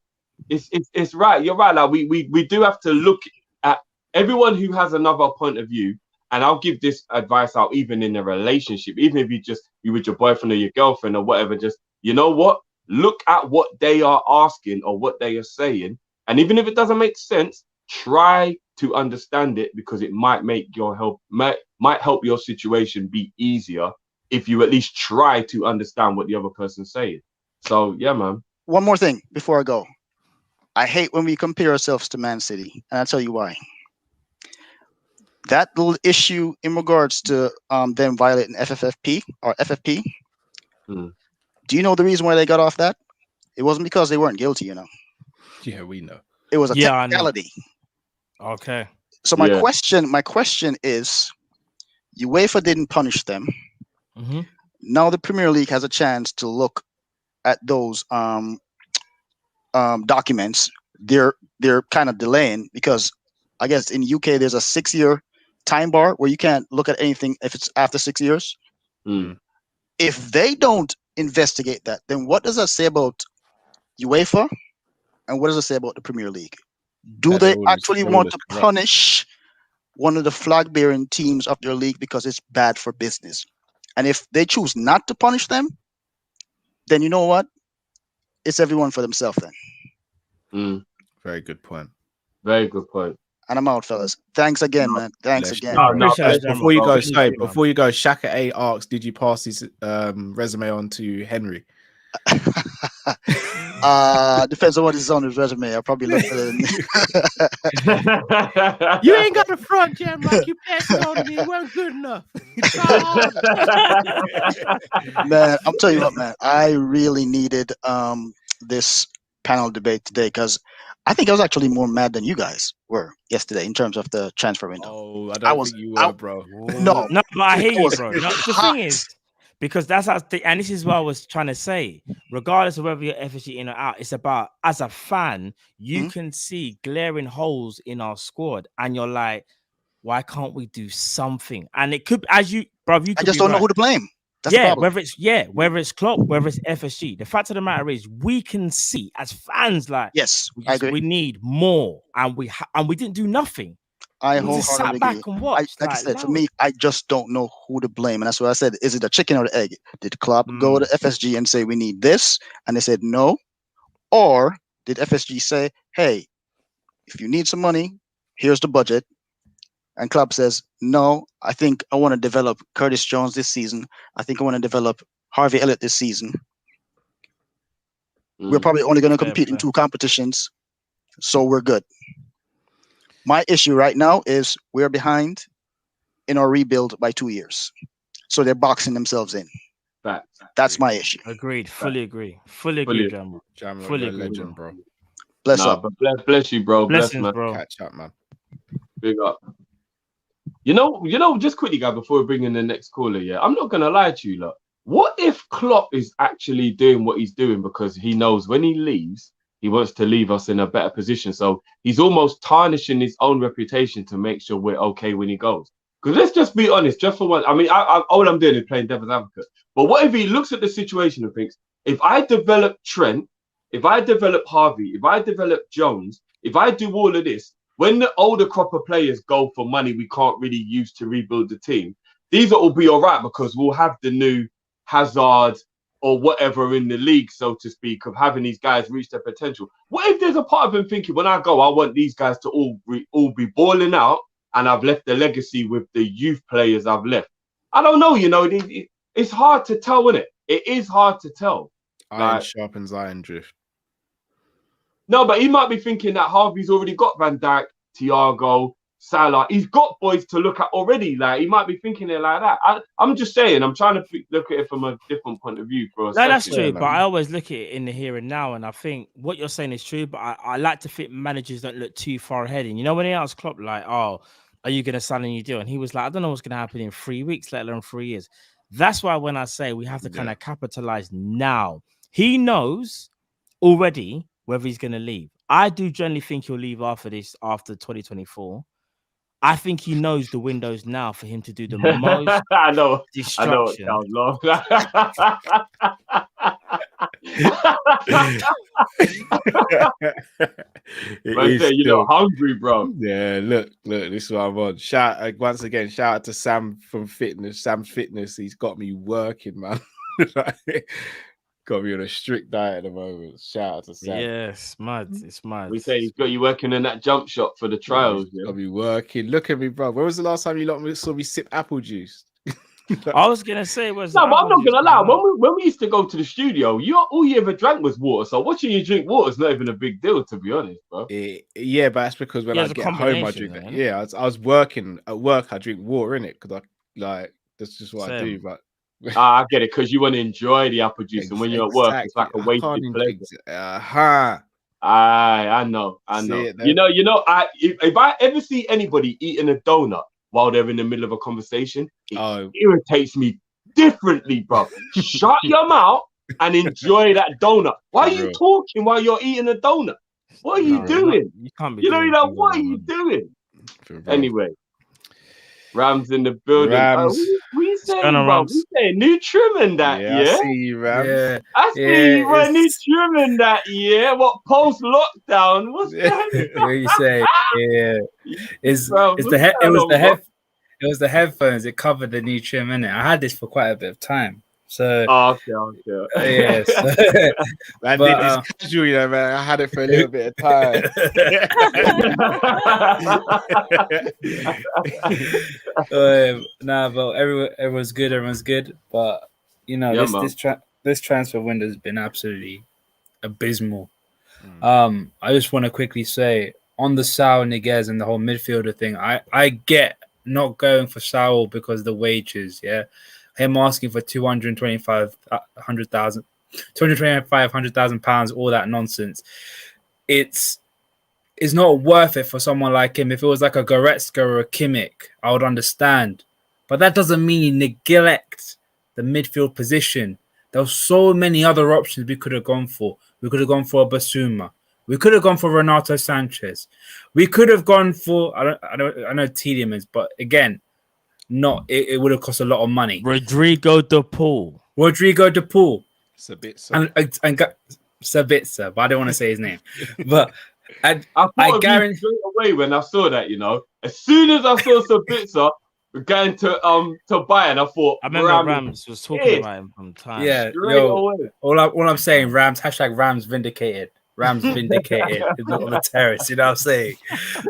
it's right. You're right. Like we do have to look at everyone who has another point of view. And I'll give this advice out even in a relationship, even if you with your boyfriend or your girlfriend or whatever. Just you know what? Look at what they are asking or what they are saying, and even if it doesn't make sense, try to understand it because it might make might help your situation be easier if you at least try to understand what the other person's saying. So yeah, man. One more thing before I go. I hate when we compare ourselves to Man City, and I'll tell you why. That little issue in regards to them violating FFP or FFP. Do you know the reason why they got off that? It wasn't because they weren't guilty, Yeah, we know. It was a technicality. Okay. So my question is, UEFA didn't punish them. Mm-hmm. Now the Premier League has a chance to look at those documents. They're kind of delaying because I guess in UK there's a 6-year time bar where you can't look at anything if it's after 6 years. If they don't investigate that, then what does that say about UEFA and what does it say about the Premier League? Do they actually want to punish one of the flag bearing teams of their league because it's bad for business? And if they choose not to punish them, then you know what? It's everyone for themselves then. Very good point. Very good point. And I'm out, fellas. Thanks again, man. Thanks again. Before you go, Shaka A asks, did you pass his resume on to Henry? Depends on what is on his resume. I probably look at it. You ain't got the front, Jam. Like you passed it on to me. It wasn't good enough. Man, I'm telling you what, man. I really needed this panel debate today because I think I was actually more mad than you guys were yesterday in terms of the transfer window. Oh, I don't think you were, bro. No, but I hear you, was bro. No, the hot. thing is, because that's how and this is what I was trying to say. Regardless of whether you're FSG in or out, it's about as a fan, you can see glaring holes in our squad, and you're like, why can't we do something? And it could, as you, bro, you. I just don't know who to blame. That's the problem. whether it's Klopp, whether it's FSG. The fact of the matter is, we can see as fans, like, yes, I agree. We need more, and we didn't do nothing. I We just sat wholeheartedly back and watched. like I said, for me, I just don't know who to blame, and that's what I said. Is it the chicken or the egg? Did Klopp go to FSG and say we need this, and they said no, or did FSG say, hey, if you need some money, here's the budget, and Klopp says no, I think I want to develop Curtis Jones this season. I think I want to develop Harvey Elliott this season. We're probably only going to compete in 2 competitions, so we're good. My issue right now is we're behind in our rebuild by 2 years. So they're boxing themselves in. That's my issue. Agreed. Fully agree. Fully agree, Jammer. Fully agree, legend, bro. Bless up. But bless you, bro. Blessings, man. bro. Catch up, man. Big up. You know, just quickly, guys, before we bring in the next caller, yeah, I'm not gonna lie to you, look. What if Klopp is actually doing what he's doing because he knows when he leaves, he wants to leave us in a better position. So he's almost tarnishing his own reputation to make sure we're okay when he goes. Because let's just be honest, just for one. I mean, all I'm doing is playing devil's advocate. But what if he looks at the situation and thinks, if I develop Trent, if I develop Harvey, if I develop Jones, if I do all of this, when the older crop of players go for money we can't really use to rebuild the team, these will be all right because we'll have the new Hazard or whatever in the league, so to speak, of having these guys reach their potential. What if there's a part of him thinking, when I go, I want these guys to all be balling out, and I've left the legacy with the youth players I've left? I don't know, it's hard to tell, isn't it? It is hard to tell. Iron sharpens iron, Drift. No, but he might be thinking that Harvey's already got Van Dijk, Thiago, Salah. He's got boys to look at already. Like, he might be thinking it like that. I'm just saying, I'm trying to look at it from a different point of view. That's true, but I always look at it in the here and now, and I think what you're saying is true, but I like to think managers don't look too far ahead. And when he asked Klopp, like, oh, are you going to sign a new deal? And he was like, I don't know what's going to happen in 3 weeks, let alone 3 years. That's why when I say we have to kind of capitalize now, he knows already whether he's going to leave. I do generally think he'll leave after 2024. I think he knows the windows now for him to do the most I know destruction. long. Hungry, bro. Yeah, look, this is what I'm on. Once again, shout out to Sam from Sam's Fitness. He's got me working, man. Got me on a strict diet at the moment. Shout out to Sam. Yeah, it's mad. We say he's got you working in that jump shop for the trials. Got me working. Look at me, bro. When was the last time you saw me sip apple juice? I was gonna say but I'm not gonna lie. When we used to go to the studio, all you ever drank was water. So watching you drink water is not even a big deal, to be honest, bro. Yeah, but that's because when I get home, I drink it. Yeah, I was working at work. I drink water in it because that's just what I do. But I get it, because you want to enjoy the apple juice, and when you're at work, it's like a wasted flavor. I know. See it, You know. If I ever see anybody eating a donut while they're in the middle of a conversation, it irritates me differently, bro. Shut your mouth and enjoy that donut. Why are you talking while you're eating a donut? What are you doing? You can't be. You know, doing you're like, things what like are that, you man. doing? Anyway, Rams in the building. Rams. We going saying, on, bro? Rams? We saying new trim in that, Yeah, yeah? I see you, Rams. Yeah, I see you were new it's trim in that, yeah? What, post-lockdown? What's going on? what you say. Yeah, Bro, it's what's it going was on, bro? it was the headphones. It covered the new trim in it. I had this for quite a bit of time. So Oh, okay. yes, Man, but this casual, you know, man. I had it for a little bit of time. nah, but everyone's good. Everyone's good. But you know, Yeah, man. this transfer window has been absolutely abysmal. I just want to quickly say on the Sal Niguez and the whole midfielder thing. I get not going for Sal because of the wages. Yeah, him asking for £225,000, all that nonsense. It's not worth it for someone like him. If it was like a Goretzka or a Kimmich, I would understand. But that doesn't mean you neglect the midfield position. There were so many other options we could have gone for. We could have gone for a Basuma. We could have gone for Renato Sanchez. We could have gone for I know Tielemans, but again, it would have cost a lot of money. Rodrigo De Paul. Sabitzer. And Sabitzer, but I don't want to say his name. But I guarantee straight away when I saw that, you know, as soon as I saw Sabitzer going to Bayern, I thought I remember Rams was talking about him from time. Yeah, straight away. all I'm saying, Rams, hashtag Rams vindicated. Rams vindicated on the terrace, you know what I'm saying?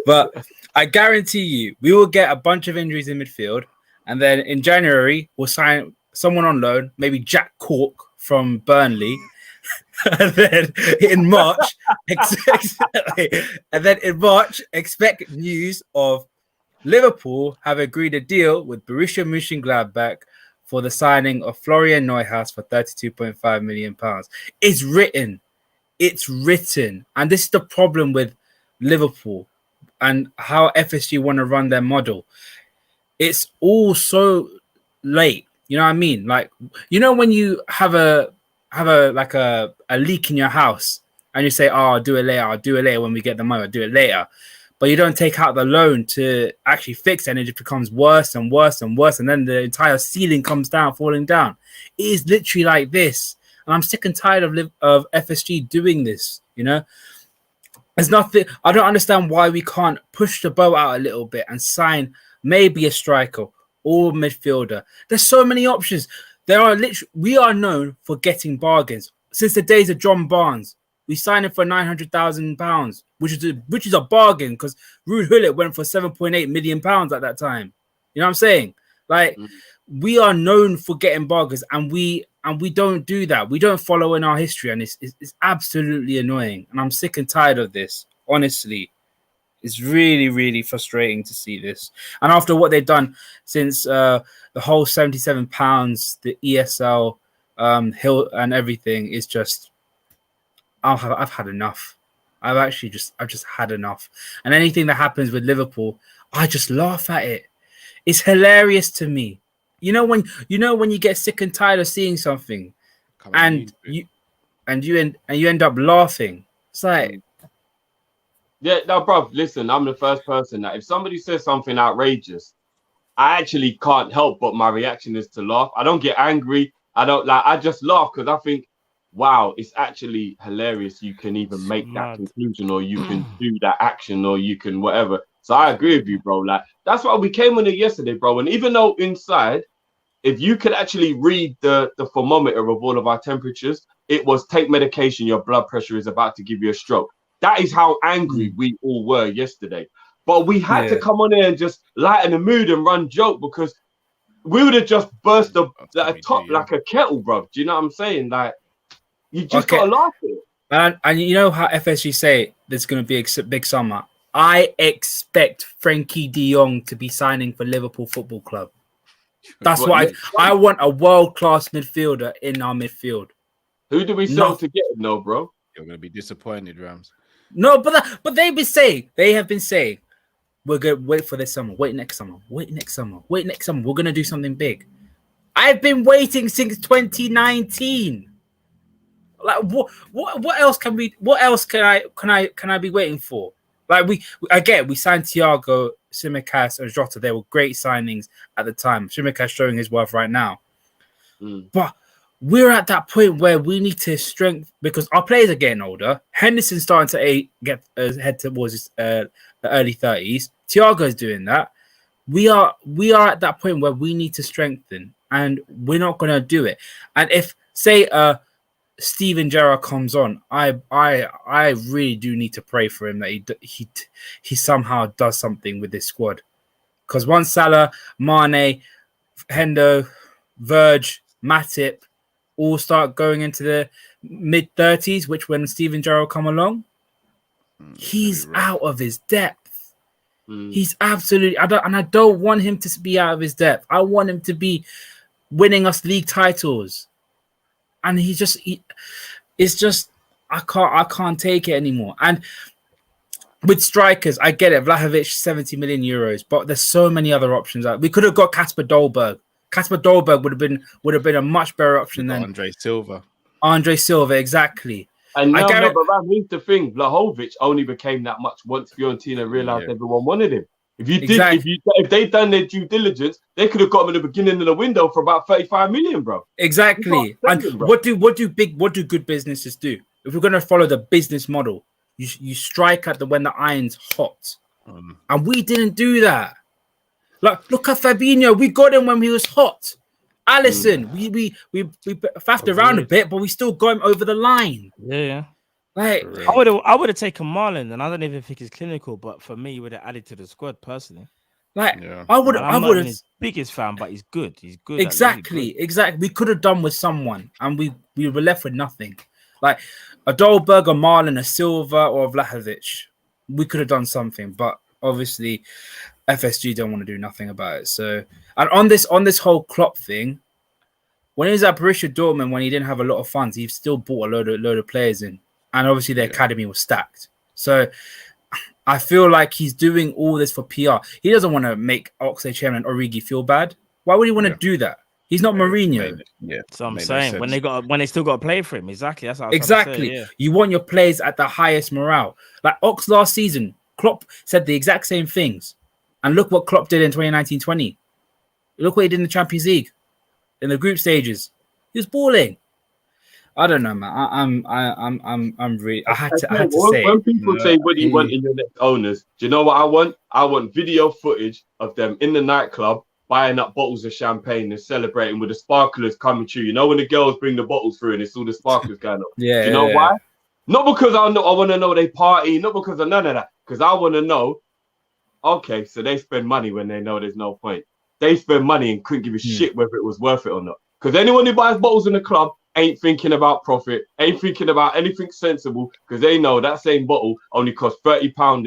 But I guarantee you, we will get a bunch of injuries in midfield. And then in January, we'll sign someone on loan, maybe Jack Cork from Burnley. And then in March, expect news of Liverpool have agreed a deal with Borussia Mönchengladbach for the signing of Florian Neuhaus for £32.5 million. It's written. And this is the problem with Liverpool and how FSG want to run their model. It's all so late. You know what I mean? Like, you know, when you have a leak in your house and you say, I'll do it later when we get the money, I'll do it later. But you don't take out the loan to actually fix it, and it just becomes worse and worse and worse. And then the entire ceiling comes down, falling down. It is literally like this. And I'm sick and tired of FSG doing this, you know? There's nothing. I don't understand why we can't push the boat out a little bit and sign maybe a striker or midfielder. There's so many options. We are known for getting bargains. Since the days of John Barnes, we signed him for £900,000, which is a bargain because Ruud Gullit went for £7.8 million at that time. You know what I'm saying? Like, we are known for getting bargains, and we don't do that. We don't follow in our history, and it's absolutely annoying. And I'm sick and tired of this. Honestly, it's really, really frustrating to see this. And after what they've done since the whole £77, the ESL, Hill and everything, is just, I've had enough. I've just had enough. And anything that happens with Liverpool, I just laugh at it. It's hilarious to me. You know when you get sick and tired of seeing something, and you end up laughing. It's like, yeah, no, bro. Listen, I'm the first person that if somebody says something outrageous, I actually can't help but my reaction is to laugh. I don't get angry. I just laugh because I think, wow, it's actually hilarious. You can even make that conclusion, or you can do that action, or you can whatever. So I agree with you, bro. Like, that's why we came on it yesterday, bro. And even though inside, if you could actually read the thermometer of all of our temperatures, it was take medication, your blood pressure is about to give you a stroke. That is how angry we all were yesterday. But we had to come on here and just lighten the mood and run joke, because we would have just burst the top like a kettle, bro. Do you know what I'm saying? Like, you just gotta laugh at it. And you know how FSG say there's going to be a big summer. I expect Frankie de Jong to be signing for Liverpool Football Club. That's what I want, a world-class midfielder in our midfield. Who do we sell to get him, though, bro? You're going to be disappointed, Rams. No, but they have been saying we're gonna wait for this summer, wait next summer, wait next summer, wait next summer. We're gonna do something big. I've been waiting since 2019. Like what else can we? What else can I be waiting for? Like we signed Thiago, Tsimikas, and Jota. They were great signings at the time. Tsimikas showing his worth right now, but we're at that point where we need to strengthen because our players are getting older. Henderson's starting to head towards his the early 30s. Thiago's doing that. We are at that point where we need to strengthen, and we're not going to do it. And if say Steven Gerrard comes on, I really do need to pray for him that he somehow does something with this squad. Because once Salah, Mane, Hendo, Verge, Matip all start going into the mid-30s, which when Steven Gerrard come along, he's out of his depth. He's absolutely. I don't want him to be out of his depth. I want him to be winning us league titles. And it's just I can't take it anymore. And with strikers, I get it. Vlahovic, 70 million euros, but there's so many other options. We could have got Kasper Dolberg. Kasper Dolberg would have been a much better option than Andre Silva. Andre Silva, exactly. And now, here's the thing: Vlahovic only became that much once Fiorentina realized everyone wanted him. If they'd done their due diligence, they could have got him in the beginning of the window for about 35 million, bro. Exactly. And what do good businesses do? If we're going to follow the business model, you strike at when the iron's hot, and we didn't do that. Like, look at Fabinho. We got him when he was hot. Allison, we faffed around a bit, but we still got him over the line. Yeah. Like, I would have taken Marlon, and I don't even think he's clinical, but for me, he would have added to the squad personally. Like, I would have his biggest fan, but he's good. He's good. Exactly. We could have done with someone, and we were left with nothing. Like a Dolberg, a Marlon, a Silva, or a Vlahovic. We could have done something, but obviously, FSG don't want to do nothing about it. So, and on this whole Klopp thing, when he was at Borussia Dortmund, when he didn't have a lot of funds, he still bought a load of players in. And obviously the academy was stacked. So I feel like he's doing all this for PR. He doesn't want to make Oxlade Chairman and Origi feel bad. Why would he want to do that? He's not Mourinho. That's what I'm saying. When they still got to play for him. Exactly. That's what I was exactly. Say, yeah. You want your players at the highest morale. Like Ox last season, Klopp said the exact same things. And look what Klopp did in 2019-20. Look what he did in the Champions League. In the group stages. He was balling. I don't know, man. I'm really. I had to say. When people say, "What do you want in your next owners?" Do you know what I want? I want video footage of them in the nightclub buying up bottles of champagne and celebrating with the sparklers coming through. You know when the girls bring the bottles through and it's all the sparklers going on. Yeah. Do you know why? Not because I want to know they party. Not because of none of that. Because I want to know. Okay, so they spend money when they know there's no point. They spend money and couldn't give a shit whether it was worth it or not. Because anyone who buys bottles in the club ain't thinking about profit, ain't thinking about anything sensible, because they know that same bottle only costs £30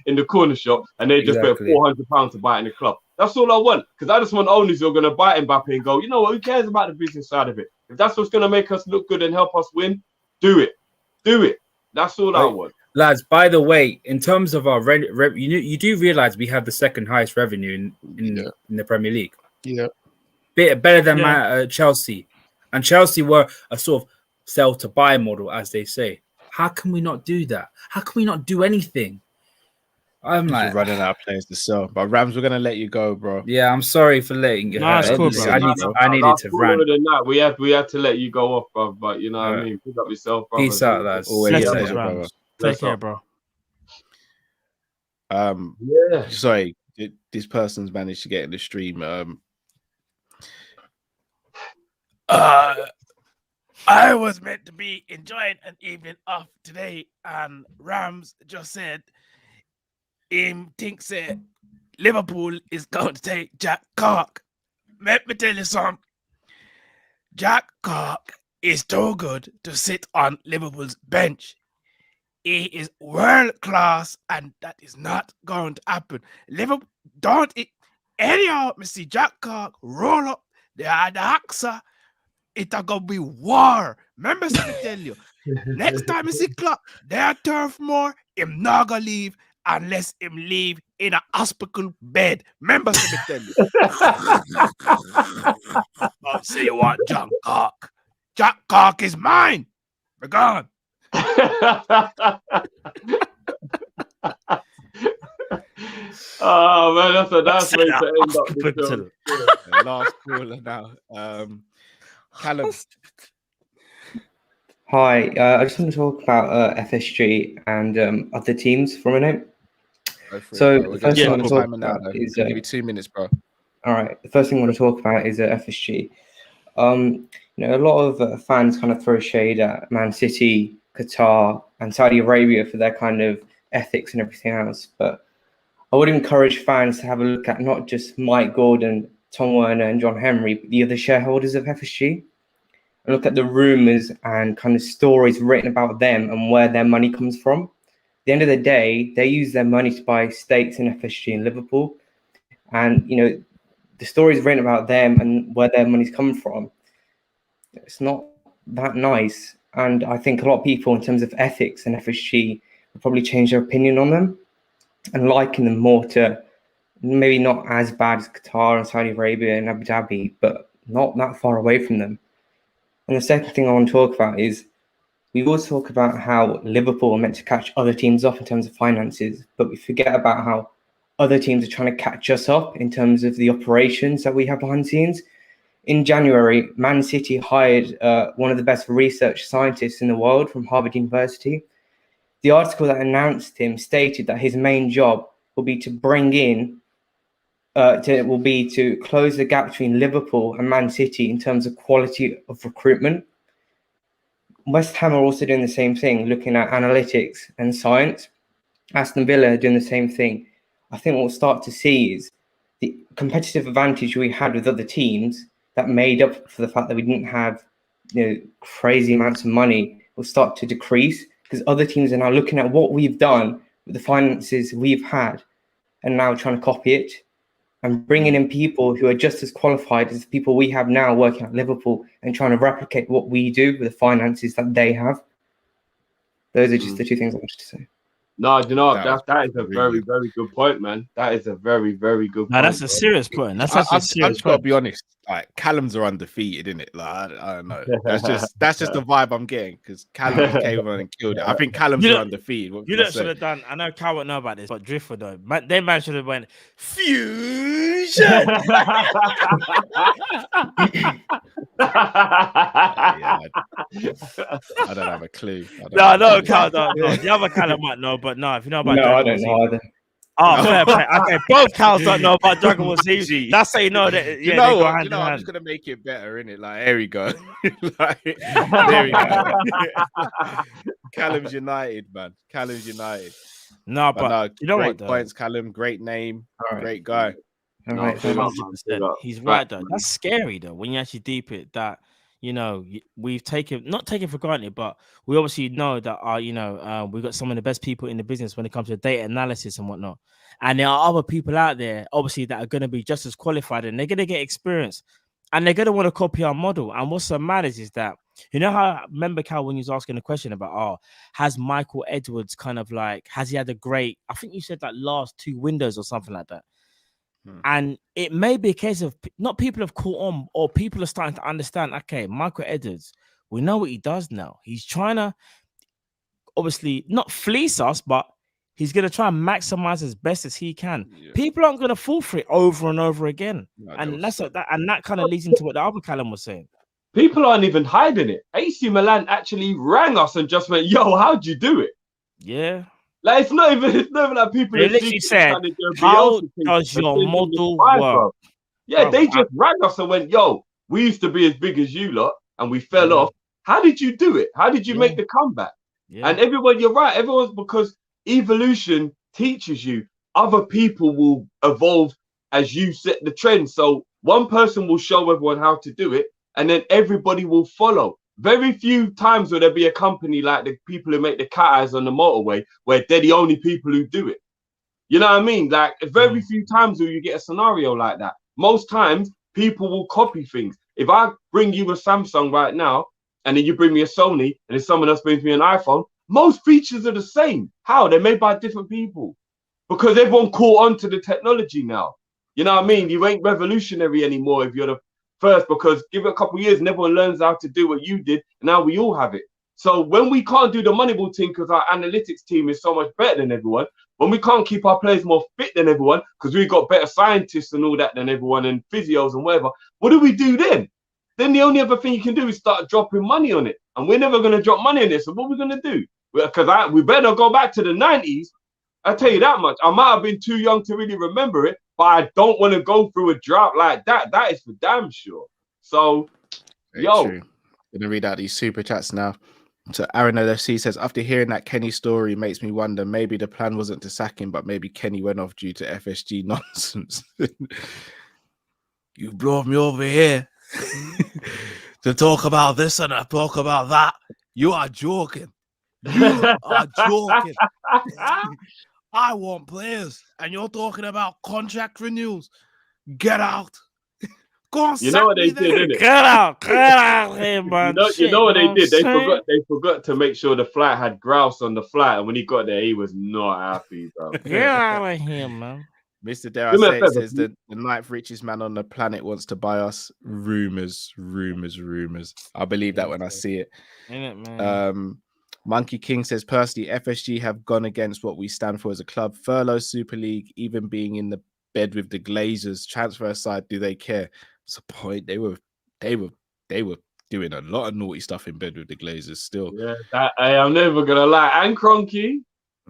in the corner shop, and they just pay £400 to buy it in the club. That's all I want, because I just want owners who are going to buy Mbappe and go, you know what, who cares about the business side of it? If that's what's going to make us look good and help us win, do it. Do it. That's all I want. Lads, by the way, in terms of our you do realize we have the second highest revenue in the Premier League. Yeah. Better than Chelsea. And Chelsea were a sort of sell to buy model, as they say. How can we not do that? How can we not do anything? I'm like running out of players to sell. But Rams, we're gonna let you go, bro. Yeah, I'm sorry for letting you. No, it's cool, bro. I needed to rant. We had to let you go off, bro. But you know what I mean. Pick up yourself, bro. Peace out, lads. Take care, bro. Sorry, this person's managed to get in the stream. I was meant to be enjoying an evening off today, and Rams just said him thinks Liverpool is going to take Jack Clark. Let me tell you something. Jack Clark is too good to sit on Liverpool's bench. He is world class, and that is not going to happen. Liverpool anyhow, me see Jack Clark roll up the AXA. It's gonna be war. Remember, I tell you, Next time you see Klopp, there turf more, him not gonna leave unless him leave in a hospital bed. Remember, let me tell you. Don't say you want John Cork. Jack Cork is mine. We're gone. Oh man, that's a nice way to end up the show. Last caller now. Callum. Hi, I just want to talk about FSG and other teams for a minute. So the first thing I want to talk about is give you 2 minutes, bro. All right. The first thing I want to talk about is FSG. You know, a lot of fans kind of throw shade at Man City, Qatar, and Saudi Arabia for their kind of ethics and everything else. But I would encourage fans to have a look at not just Mike Gordon, Tom Werner, and John Henry, but the other shareholders of FSG. And look at the rumors and kind of stories written about them and where their money comes from. At the end of the day, they use their money to buy stakes in FSG in Liverpool. And, you know, the stories written about them and where their money's come from, it's not that nice. And I think a lot of people, in terms of ethics and FSG, will probably change their opinion on them and liken them more to maybe not as bad as Qatar and Saudi Arabia and Abu Dhabi, but not that far away from them. And the second thing I want to talk about is we always talk about how Liverpool are meant to catch other teams up in terms of finances, but we forget about how other teams are trying to catch us up in terms of the operations that we have behind the scenes. In January, Man City hired one of the best research scientists in the world from Harvard University. The article that announced him stated that his main job will be to bring in to close the gap between Liverpool and Man City in terms of quality of recruitment. West Ham are also doing the same thing, looking at analytics and science. Aston Villa are doing the same thing. I think what we'll start to see is the competitive advantage we had with other teams that made up for the fact that we didn't have, you know, crazy amounts of money will start to decrease, because other teams are now looking at what we've done with the finances we've had and now trying to copy it and bringing in people who are just as qualified as the people we have now working at Liverpool and trying to replicate what we do with the finances that they have. Those are just the two things I wanted to say. No, you know that is a very, very good point, man. That is a very, very good point. No, that's a serious point. That's actually a serious I've just got to be honest. Like, Callum's are undefeated, isn't it? Like, I don't know. That's just the vibe I'm getting, because Callum came on and killed it. I think Callum's are undefeated. You should have done. I know Cal won't know about this, but Driftwood though, they man should have went fusion. I don't have a clue. No, Cal don't know. The other Callum might know, but no, if you know about No, I Dragon don't Ball know Z. either. Oh, fair play. Okay, both Cals don't know about Dragon Ball Z. That's how you know that. You Yeah, know they go what? hand You know, in I'm hand. just gonna make it better, innit? Like, here we go. Like, there we go. Callum's United, man. Callum's United. No, but no, you know great what, though? points, Callum. Great name. right. Great guy. All right. 100%. He's right though. That's scary though when you actually deep it. That, you know, we've not taken for granted, but we obviously know that we've got some of the best people in the business when it comes to data analysis and whatnot. And there are other people out there, obviously, that are going to be just as qualified, and they're going to get experience, and they're going to want to copy our model. And what's so mad is that, you know how, remember, Cal, when you was asking a question about, has Michael Edwards kind of like, has he had a great, I think you said like last 2 windows or something like that. And it may be a case of not people have caught on, or people are starting to understand, okay, Michael Edwards, we know what he does now. He's trying to obviously not fleece us, but he's going to try and maximize as best as he can. Yeah. People aren't going to fall for it over and over again. No, and that kind of leads into what the other Callum was saying. People aren't even hiding it. AC Milan actually rang us and just went, yo, how'd you do it? Yeah. Like, it's not even like people. They literally said, how does your model work? Yeah, Bro, they just rang us and went, yo, we used to be as big as you lot and we fell off. How did you do it? How did you make the comeback? Yeah. And everyone, you're right. Everyone's, because evolution teaches you other people will evolve as you set the trend. So one person will show everyone how to do it, and then everybody will follow. Very few times will there be a company like the people who make the cat eyes on the motorway where they're the only people who do it. You know what I mean? Like, very few times will you get a scenario like that. Most times people will copy things. If I bring you a Samsung right now, and then you bring me a Sony, and then someone else brings me an iPhone. Most features are the same. How? They're made by different people. Because everyone caught on to the technology now. You know what I mean? You ain't revolutionary anymore if you're the first, because give it a couple of years and everyone learns how to do what you did, and now we all have it. So when we can't do the Moneyball team because our analytics team is so much better than everyone, when we can't keep our players more fit than everyone because we've got better scientists and all that than everyone and physios and whatever, what do we do then? Then the only other thing you can do is start dropping money on it. And we're never going to drop money on it. So what are we going to do? Because we better go back to the 90s. I tell you that much. I might have been too young to really remember it, but I don't want to go through a drought like that. That is for damn sure. So, Very true. I'm gonna read out these super chats now. So Aaron LFC says, after hearing that Kenny story, makes me wonder maybe the plan wasn't to sack him, but maybe Kenny went off due to FSG nonsense. You brought me over here to talk about this and talk about that. You are joking. You are joking. I want players, and you're talking about contract renewals. Get out. Go on, you know what they did, innit? Get out here, man. You know what they did? They forgot to make sure the flight had grouse on the flight, and when he got there, he was not happy, bro. Get out of here, man. Mr. Dare I say it says that the ninth richest man on the planet wants to buy us. Rumors. I believe that when I see it. Ain't it, man? Monkey King says, personally, FSG have gone against what we stand for as a club. Furlough Super League, even being in the bed with the Glazers. Transfer aside, do they care? It's a point. They were doing a lot of naughty stuff in bed with the Glazers still. Yeah, I'm never gonna lie. And Cronky.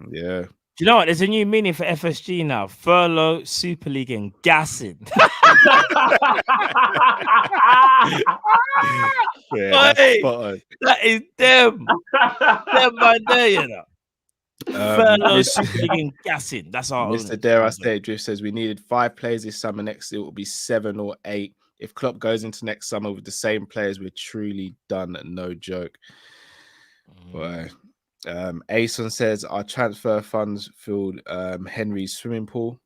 Yeah. Do you know what? There's a new meaning for FSG now. Furlough, Super League, and gassing. Yeah, hey, that is them. Them right there, you know. Furlough, Super League, and gassing. That's our Mr. Dare I say, Drift says we needed 5 players this summer. Next, it will be 7 or 8. If Klopp goes into next summer with the same players, we're truly done. No joke. Boy. Ason says our transfer funds filled Henry's swimming pool.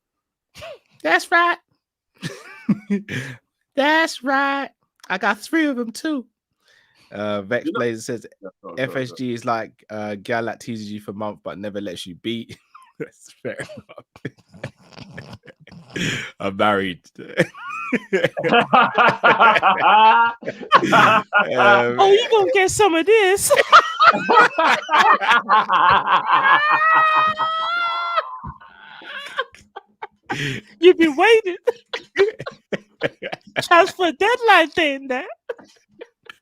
That's right. That's right. I got 3 of them too. Vex Blazer says FSG is like a gal that teases you for a month but never lets you beat. That's fair enough. I'm married. Oh, you gonna get some of this? You've been waiting. Transfer deadline thing there.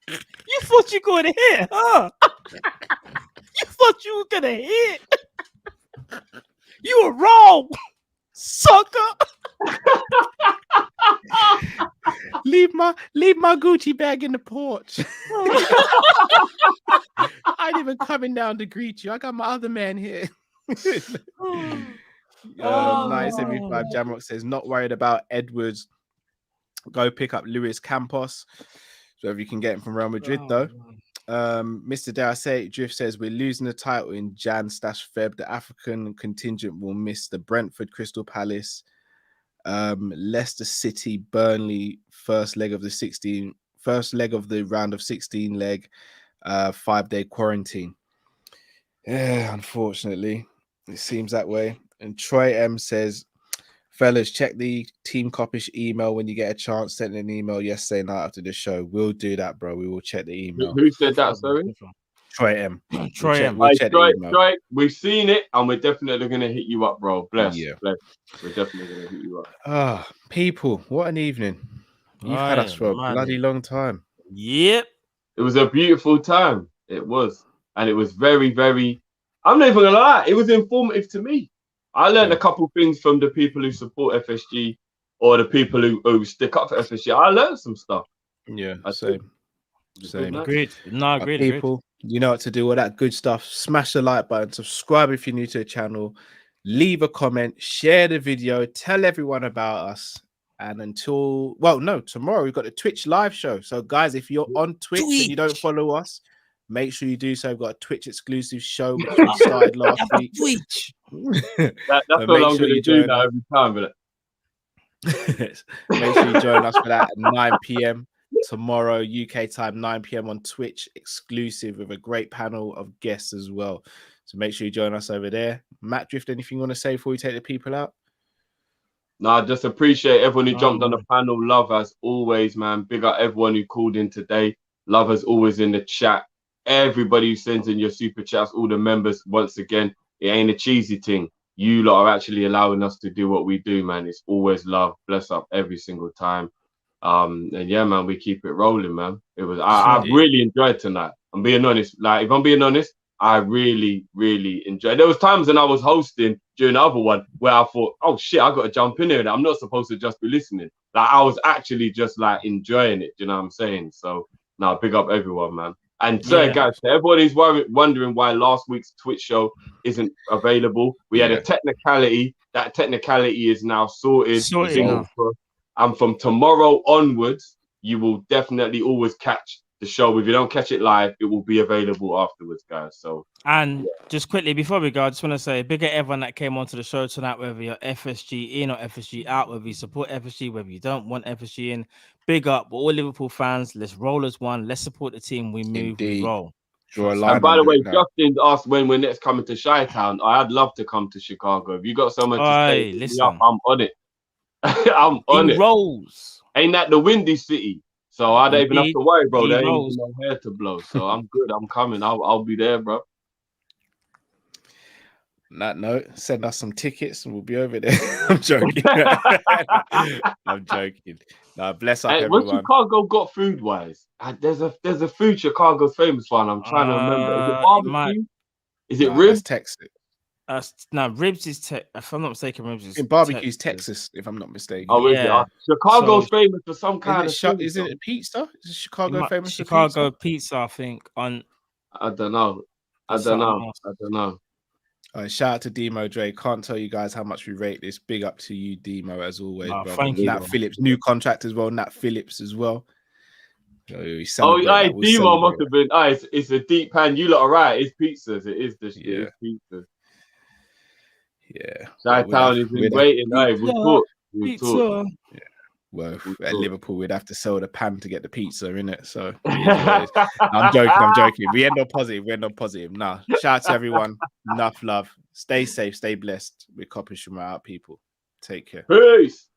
You thought you were going to hit, huh? You thought you were going to hit. You were wrong, sucker. Leave my Gucci bag in the porch. I ain't even coming down to greet you. I got my other man here. 975 Jamrock says not worried about Edwards. Go pick up Luis Campos. So if you can get him from Real Madrid, though. Mr. Dare I say, Drift says we're losing the title in Jan/Feb. The African contingent will miss the Brentford, Crystal Palace, Leicester City, Burnley, first leg of the round of 16 leg, 5-day quarantine. Yeah, unfortunately, it seems that way. And Troy M says, fellas, check the Team Kopish email when you get a chance. Sent an email yesterday night after the show. We'll do that, bro. We will check the email. Who said that, sorry? Troy M. We'll check the email. Troy, we've seen it and we're definitely going to hit you up, bro. Bless. We're definitely going to hit you up. People, what an evening. You've had us for a bloody long time. Yep. It was a beautiful time. It was. And it was very, very, I'm not even going to lie, it was informative to me. I learned a couple things from the people who support FSG or the people who stick up for FSG. I learned some stuff. Yeah, same. Agreed. No, agreed. People, you know what to do. All that good stuff. Smash the like button. Subscribe if you're new to the channel. Leave a comment. Share the video. Tell everyone about us. And tomorrow we've got a Twitch live show. So, guys, if you're on Twitch and you don't follow us, make sure you do so. We've got a Twitch exclusive show which we started last week. Twitch. That's what I'm going to do now every time. But make sure you join us for that at 9 p.m. tomorrow, UK time, 9 p.m. on Twitch, exclusive with a great panel of guests as well. So make sure you join us over there. Matt Drift, anything you want to say before we take the people out? No, I just appreciate everyone who jumped on the panel. Love as always, man. Big up everyone who called in today. Love as always in the chat. Everybody who sends in your super chats, all the members, once again, it ain't a cheesy thing. You lot are actually allowing us to do what we do, man. It's always love. Bless up every single time. And yeah, man, we keep it rolling, man. It was I really enjoyed tonight. I'm being honest. Like, if I'm being honest, I really, really enjoyed. There was times when I was hosting during the other one where I thought, oh shit, I got to jump in here. I'm not supposed to just be listening. Like, I was actually just like enjoying it. Do you know what I'm saying? So now, big up everyone, man. And sorry, guys, everybody's wondering why last week's Twitch show isn't available. We had a technicality. That technicality is now sorted. And from tomorrow onwards, you will definitely always catch the show. If you don't catch it live, it will be available afterwards, guys. So, and just quickly before we go, I just want to say big at everyone that came onto the show tonight, whether you're FSG in or FSG out, whether you support FSG, whether you don't want FSG in. Big up, we're all Liverpool fans. Let's roll as one. Let's support the team. We move, we roll. Draw a line. And by the way, Justin asked when we're next coming to Chi-Town. I'd love to come to Chicago. If you got someone to stay, listen, I'm on it. I'm on it. Rolls. Ain't that the windy city? So I don't even have to worry, bro. There ain't even no hair to blow. So I'm good. I'm coming. I'll be there, bro. On that note, send us some tickets and we'll be over there. I'm joking. I'm joking. No, bless up everyone. What Chicago got food wise? There's a food Chicago's famous for, and I'm trying to remember. Is it barbecue? Is it ribs? Texas. No, ribs is if I'm not mistaken, ribs is barbecue's Texas, if I'm not mistaken. Oh, is it? Chicago's famous for some kind of food. Is it pizza? Is Chicago famous for Chicago pizza? I think I don't know. I don't know. All right, shout out to Demo Dre. Can't tell you guys how much we rate this. Big up to you, Demo, as always. Thank you. Nat Phillips, new contract as well. Nat Phillips as well. Demo must have been. It's a deep pan. You lot are right. It's pizzas. It is pizzas. Yeah. Chi-Town is in waiting. We'll talk. Yeah. Well, at Liverpool, we'd have to sell the pan to get the pizza, innit? So I'm joking. We end on positive. Nah, shout out to everyone. Enough love. Stay safe, stay blessed. We're Kopish from out, people. Take care. Peace.